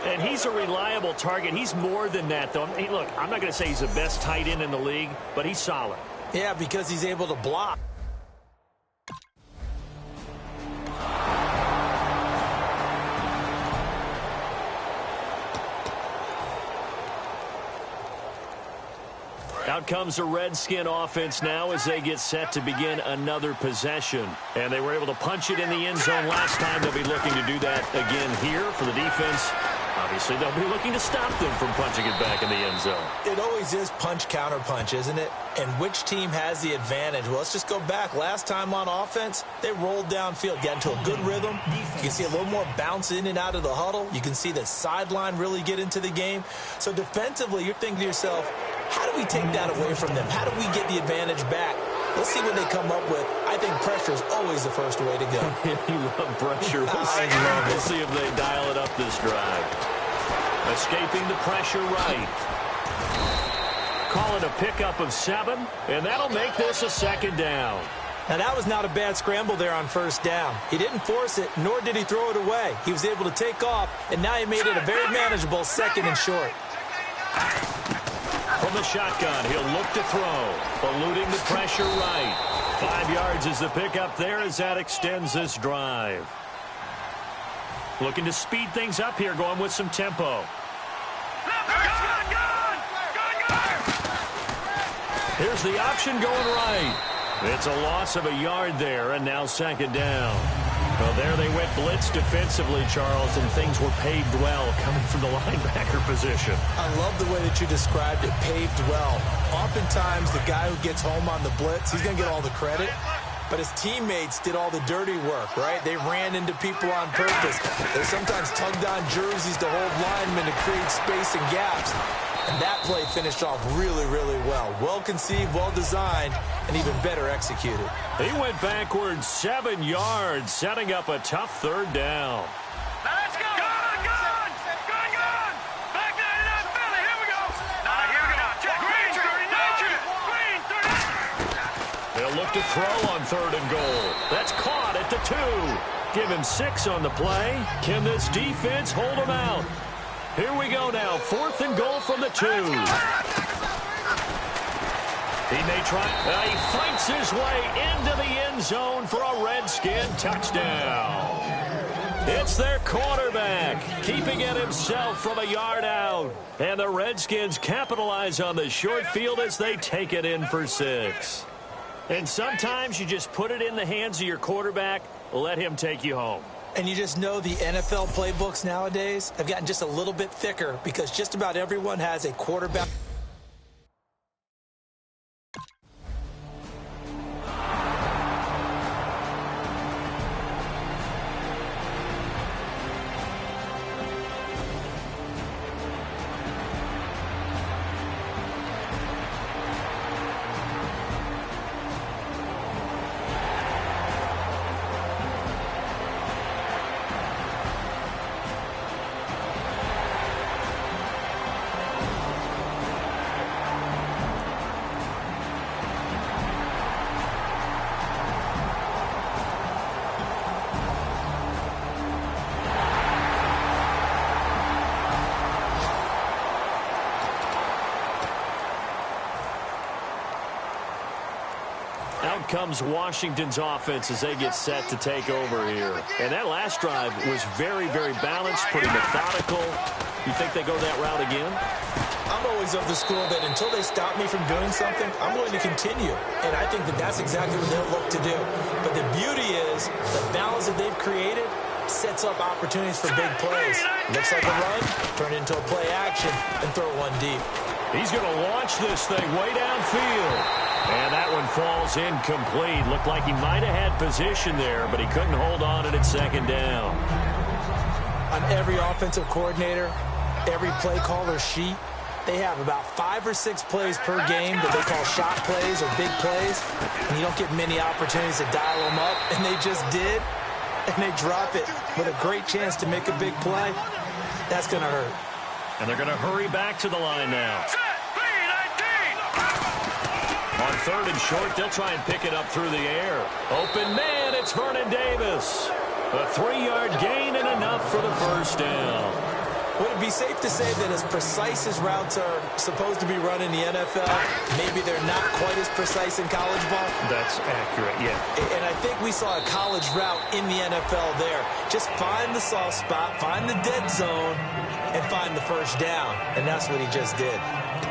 And he's a reliable target. He's more than that, though. Hey, look, I'm not going to say he's the best tight end in the league, but he's solid. Yeah, because he's able to block. Out comes the Redskin offense now as they get set to begin another possession. And they were able to punch it in the end zone last time. They'll be looking to do that again here for the defense. Obviously, they'll be looking to stop them from punching it back in the end zone. It always is punch-counter-punch, isn't it? And which team has the advantage? Well, let's just go back. Last time on offense, they rolled downfield, got into a good rhythm. You can see a little more bounce in and out of the huddle. You can see the sideline really get into the game. So defensively, you're thinking to yourself, how do we take that away from them? How do we get the advantage back? Let's see what they come up with. I think pressure is always the first way to go. You love pressure. We'll see if they dial it up this drive. Escaping the pressure right. Call it a pickup of 7, and that'll make this a 2nd down. Now, that was not a bad scramble there on first down. He didn't force it, nor did he throw it away. He was able to take off, and now he made it a very manageable 2nd and short. From the shotgun, he'll look to throw, eluding the pressure right. 5 yards is the pickup there as that extends this drive. Looking to speed things up here, going with some tempo. Here's the option going right. It's a loss of a yard there, and now 2nd down. Well, there they went blitz defensively, Charles, and things were paved well coming from the linebacker position. I love the way that you described it, paved well. Oftentimes, the guy who gets home on the blitz, he's going to get all the credit. But his teammates did all the dirty work, right? They ran into people on purpose. They sometimes tugged on jerseys to hold linemen to create space and gaps. And that play finished off really, really well. Well-conceived, well-designed, and even better executed. He went backwards 7 yards, setting up a tough third down. Now let's go. Gun. Back 99 Philly. Here we go. Here we go. Check. Green 39. Green 30. They'll look to throw on 3rd and goal. That's caught at the 2. Give him 6 on the play. Can this defense hold him out? Here we go now. 4th and goal from the 2. He may try. He fights his way into the end zone for a Redskin touchdown. It's their quarterback, keeping it himself from a yard out. And the Redskins capitalize on the short field as they take it in for 6. And sometimes you just put it in the hands of your quarterback, let him take you home. And you just know the NFL playbooks nowadays have gotten just a little bit thicker because just about everyone has a quarterback. Out comes Washington's offense as they get set to take over here. And that last drive was very, very balanced, pretty methodical. You think they go that route again? I'm always of the school that until they stop me from doing something, I'm going to continue. And I think that that's exactly what they'll look to do. But the beauty is the balance that they've created sets up opportunities for big plays. Looks like a run, turn it into a play action, and throw one deep. He's going to launch this thing way downfield. And that one falls incomplete. Looked like he might have had position there, but he couldn't hold on to it at 2nd down. On every offensive coordinator, every play caller sheet, they have about 5 or 6 plays per game that they call shot plays or big plays. And you don't get many opportunities to dial them up. And they just did. And they drop it with a great chance to make a big play. That's going to hurt. And they're going to hurry back to the line now. On 3rd and short, they'll try and pick it up through the air. Open man, it's Vernon Davis. A 3-yard gain and enough for the first down. Would it be safe to say that as precise as routes are supposed to be run in the NFL, maybe they're not quite as precise in college ball? That's accurate, yeah. And I think we saw a college route in the NFL there. Just find the soft spot, find the dead zone, and find the first down. And that's what he just did.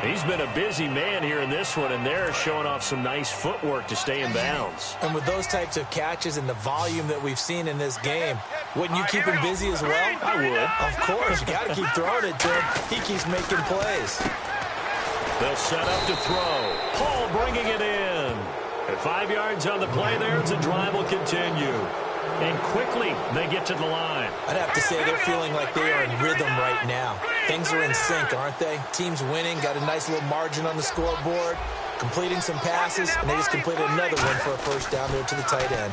He's been a busy man here in this one, and they're showing off some nice footwork to stay in bounds. And with those types of catches and the volume that we've seen in this game, wouldn't you keep him busy as well? I would. Of course. You got to keep throwing it to him. He keeps making plays. They'll set up to throw. Paul bringing it in. At 5 yards on the play there, the drive will continue. And quickly, they get to the line. I'd have to say they're feeling like they are in rhythm right now. Things are in sync, aren't they? Team's winning, got a nice little margin on the scoreboard, completing some passes, and they just completed another one for a first down there to the tight end.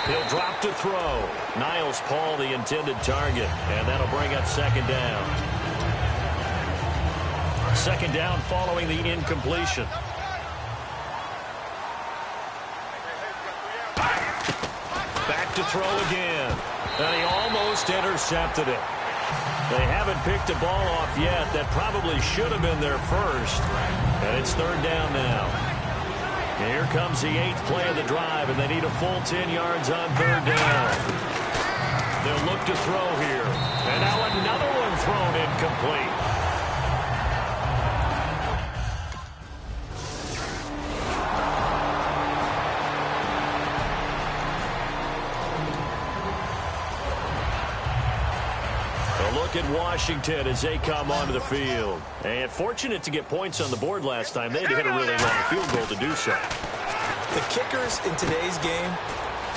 He'll drop to throw. Niles Paul, the intended target, and that'll bring up 2nd down. 2nd down following the incompletion. Back to throw again. And he almost intercepted it. They haven't picked a ball off yet. That probably should have been their first. And it's 3rd down now. And here comes the 8th play of the drive, and they need a full 10 yards on 3rd down. They'll look to throw here. And now another one thrown incomplete. Look at Washington as they come onto the field. And fortunate to get points on the board last time. They had to hit a really long field goal to do so. The kickers in today's game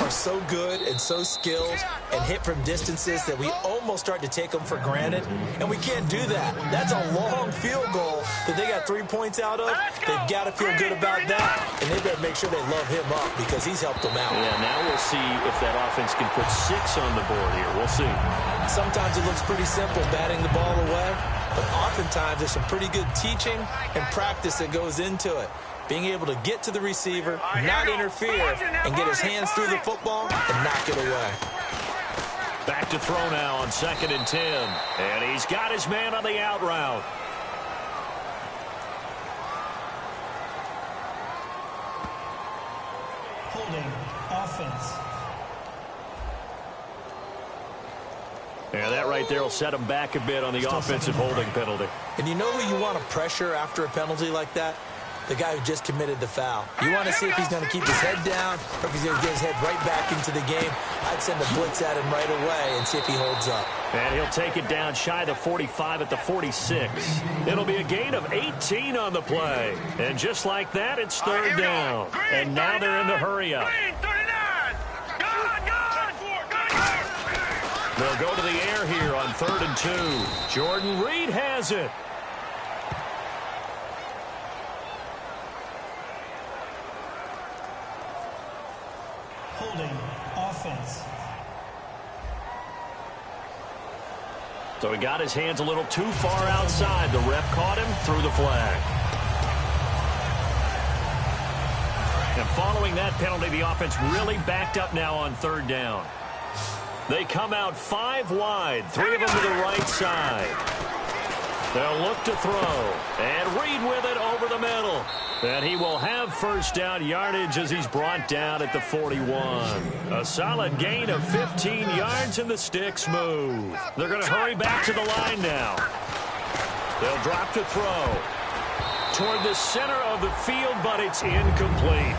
are so good and so skilled and hit from distances that we almost start to take them for granted, and we can't do that. That's a long field goal that they got 3 points out of. They've got to feel good about that, and they better make sure they love him up because he's helped them out. Yeah, now we'll see if that offense can put 6 on the board here. We'll see. Sometimes it looks pretty simple batting the ball away, but oftentimes there's some pretty good teaching and practice that goes into it. Being able to get to the receiver, not interfere, and get his hands through the football and knock it away. Back to throw now on 2nd and 10. And he's got his man on the out route. Holding offense. Yeah, that right there will set him back a bit on the offensive holding penalty. And you know who you want to pressure after a penalty like that? The guy who just committed the foul. You want to see if he's going to keep his head down or if he's going to get his head right back into the game. I'd send a blitz at him right away and see if he holds up. And he'll take it down shy of the 45 at the 46. It'll be a gain of 18 on the play. And just like that, it's 3rd down. And now they're in the hurry up. They'll go to the air here on 3rd and 2. Jordan Reed has it. Holding offense. So he got his hands a little too far outside. The ref caught him, threw the flag. And following that penalty, the offense really backed up now on 3rd down. They come out 5 wide, 3 of them to the right side. They'll look to throw. And Reed with it over the middle. And he will have 1st down yardage as he's brought down at the 41. A solid gain of 15 yards and the sticks move. They're going to hurry back to the line now. They'll drop to throw. Toward the center of the field, but it's incomplete.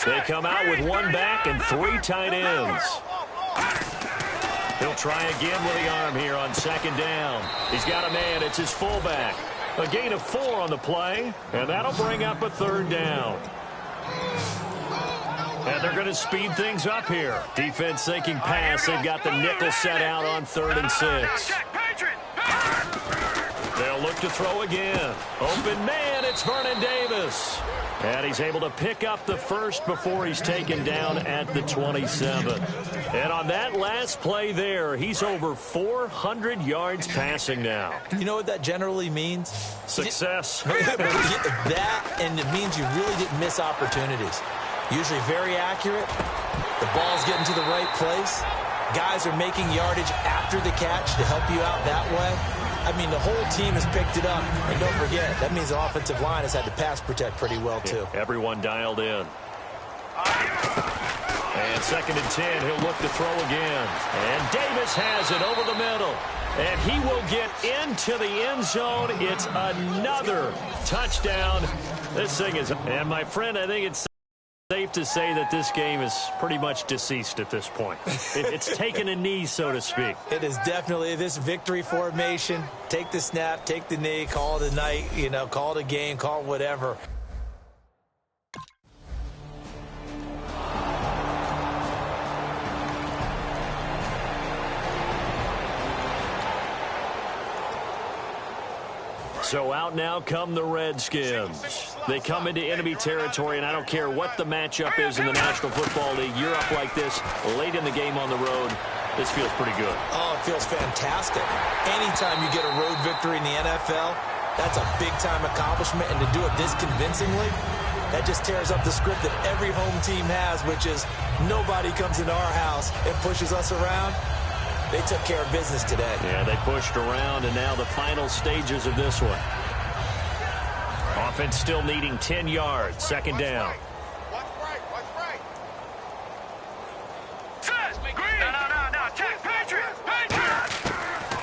They come out with 1 back and 3 tight ends. He'll try again with the arm here on 2nd down. He's got a man. It's his fullback. A gain of 4 on the play, and that'll bring up a 3rd down. And they're going to speed things up here. Defense thinking pass. They've got the nickel set out on 3rd and 6. They'll look to throw again. Open man, it's Vernon Davis. And he's able to pick up the 1st before he's taken down at the 27. And on that last play there, he's over 400 yards passing now. You know what that generally means? Success. That, and it means you really didn't miss opportunities. Usually very accurate. The ball's getting to the right place. Guys are making yardage after the catch to help you out that way. I mean, the whole team has picked it up. And don't forget, that means the offensive line has had to pass protect pretty well, too. Yeah, everyone dialed in. And 2nd and 10, he'll look to throw again. And Davis has it over the middle. And he will get into the end zone. It's another touchdown. This thing is, and my friend, I think it's safe to say that this game is pretty much deceased at this point. It's taken a knee, so to speak. It is definitely this victory formation. Take the snap, take the knee, call it a night, call it a game, call it whatever. So out now come the Redskins. They come into enemy territory, and I don't care what the matchup is in the National Football League. You're up like this late in the game on the road. This feels pretty good. Oh, it feels fantastic. Anytime you get a road victory in the NFL, that's a big-time accomplishment, and to do it this convincingly, that just tears up the script that every home team has, which is nobody comes into our house and pushes us around. They took care of business today. Yeah, they pushed around, and now the final stages of this one. Offense still needing 10 yards. 2nd down.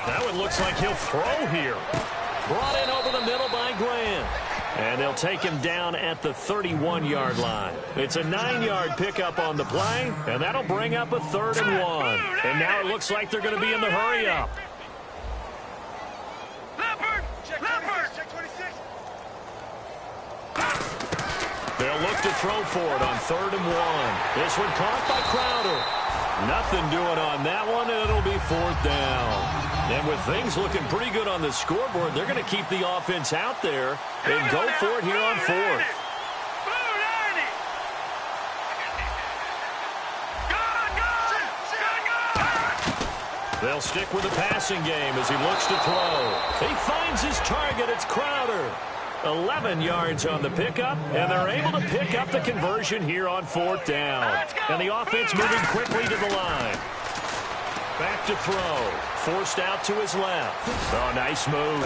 That one looks like he'll throw here. Brought in over the middle by Grant. And they'll take him down at the 31-yard line. It's a 9-yard pickup on the play, and that'll bring up a 3rd and 1. And now it looks like they're going to be in the hurry-up. They'll look to throw for it on 3rd and 1. This one caught by Crowder. Nothing doing on that one, and it'll be 4th down. And with things looking pretty good on the scoreboard, they're going to keep the offense out there and go for it here on 4th. They'll stick with the passing game as he looks to throw. He finds his target. It's Crowder. 11 yards on the pickup, and they're able to pick up the conversion here on 4th down. And the offense moving quickly to the line. Back to throw. Forced out to his left. Oh, nice move.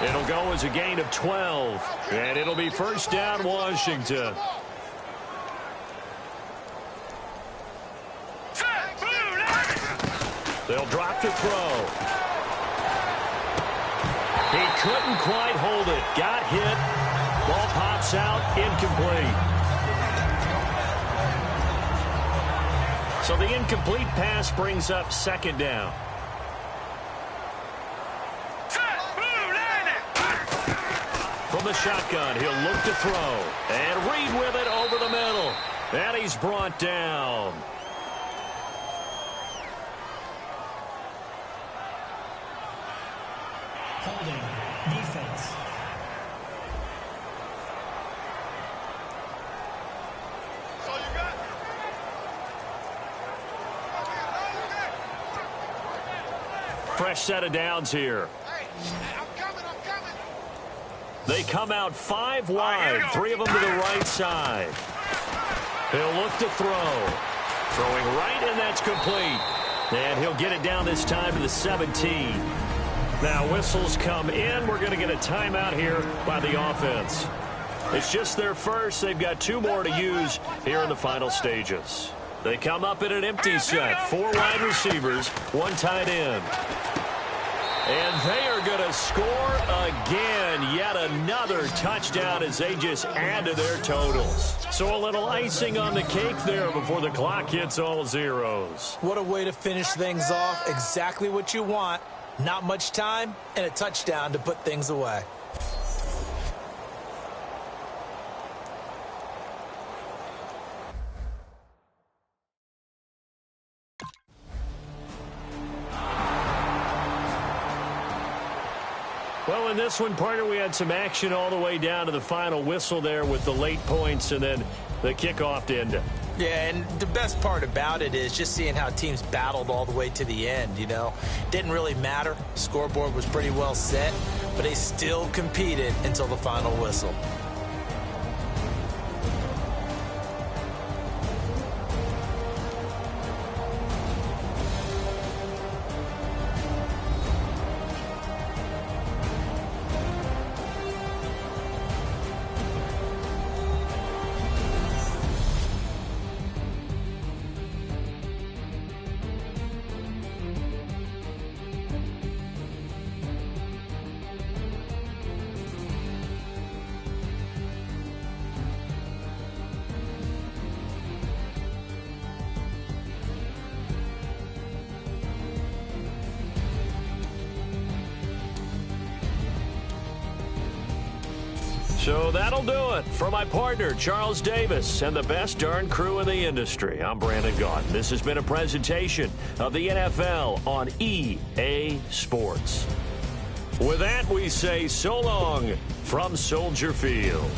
It'll go as a gain of 12, and it'll be 1st down, Washington. They'll drop to throw. He couldn't quite hold it. Got hit. Ball pops out. Incomplete. So the incomplete pass brings up 2nd down. From the shotgun, he'll look to throw. And Reed with it over the middle. And he's brought down. Holding. Defense. Fresh set of downs here. They come out 5 wide, 3 of them to the right side. He'll look to throw. Throwing right, and that's complete. And he'll get it down this time to the 17. Now whistles come in. We're going to get a timeout here by the offense. It's just their first. They've got 2 more to use here in the final stages. They come up in an empty set. 4 wide receivers, 1 tight end. And they are going to score again. Yet another touchdown as they just add to their totals. So a little icing on the cake there before the clock hits all zeros. What a way to finish things off. Exactly what you want. Not much time and a touchdown to put things away. Well, in this one, partner, we had some action all the way down to the final whistle there with the late points and then the kickoff to end it. Yeah, and the best part about it is just seeing how teams battled all the way to the end, you know. Didn't really matter. Scoreboard was pretty well set, but they still competed until the final whistle. So that'll do it for my partner, Charles Davis, and the best darn crew in the industry. I'm Brandon Gaudin. This has been a presentation of the NFL on EA Sports. With that, we say so long from Soldier Field.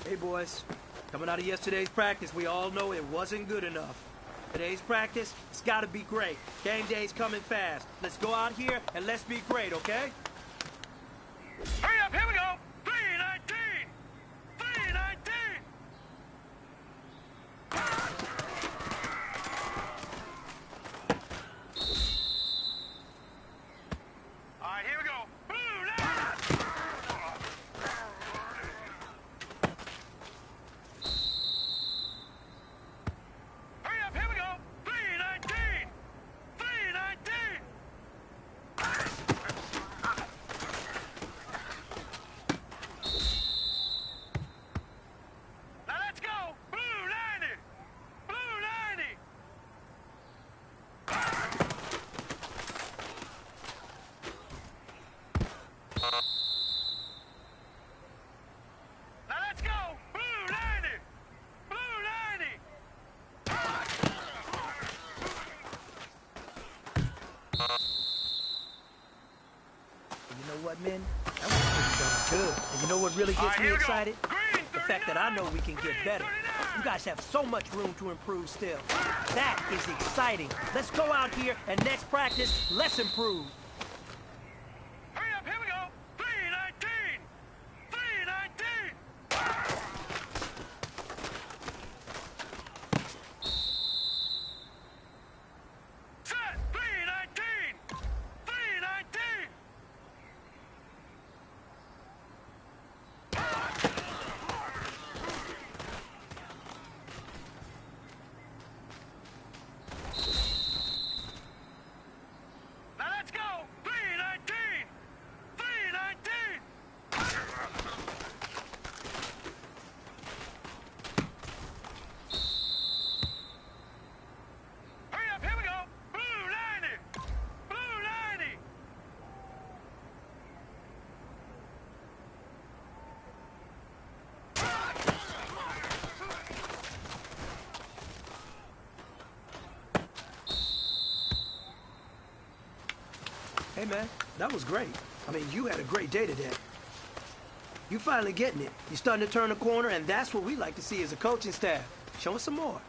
Hey, boys. Coming out of yesterday's practice, we all know it wasn't good enough. Today's practice, it's got to be great. Game day's coming fast. Let's go out here and let's be great, okay? Hurry up, here we go. 319. 319. All right, here we go. Blue line. Hurry up, here we go. 319. 319. Now let's go. Blue 90. Blue 90. Now let's go. Blue 90. Blue 90. You know what, men? That was pretty darn good. And you know what really All gets right, me here we go. excited? Green The fact that I know we can get better. You guys have so much room to improve still. That is exciting. Let's go out here and next practice, let's improve. Hurry up, here we go. 319. 319. Set. 319. 319. Now let's go. 319. 319. Hurry up, here we go. Blue 90. Blue 90. Hey, man, that was great. I mean, you had a great day today. You finally getting it. You're starting to turn the corner, and that's what we like to see as a coaching staff. Show us some more.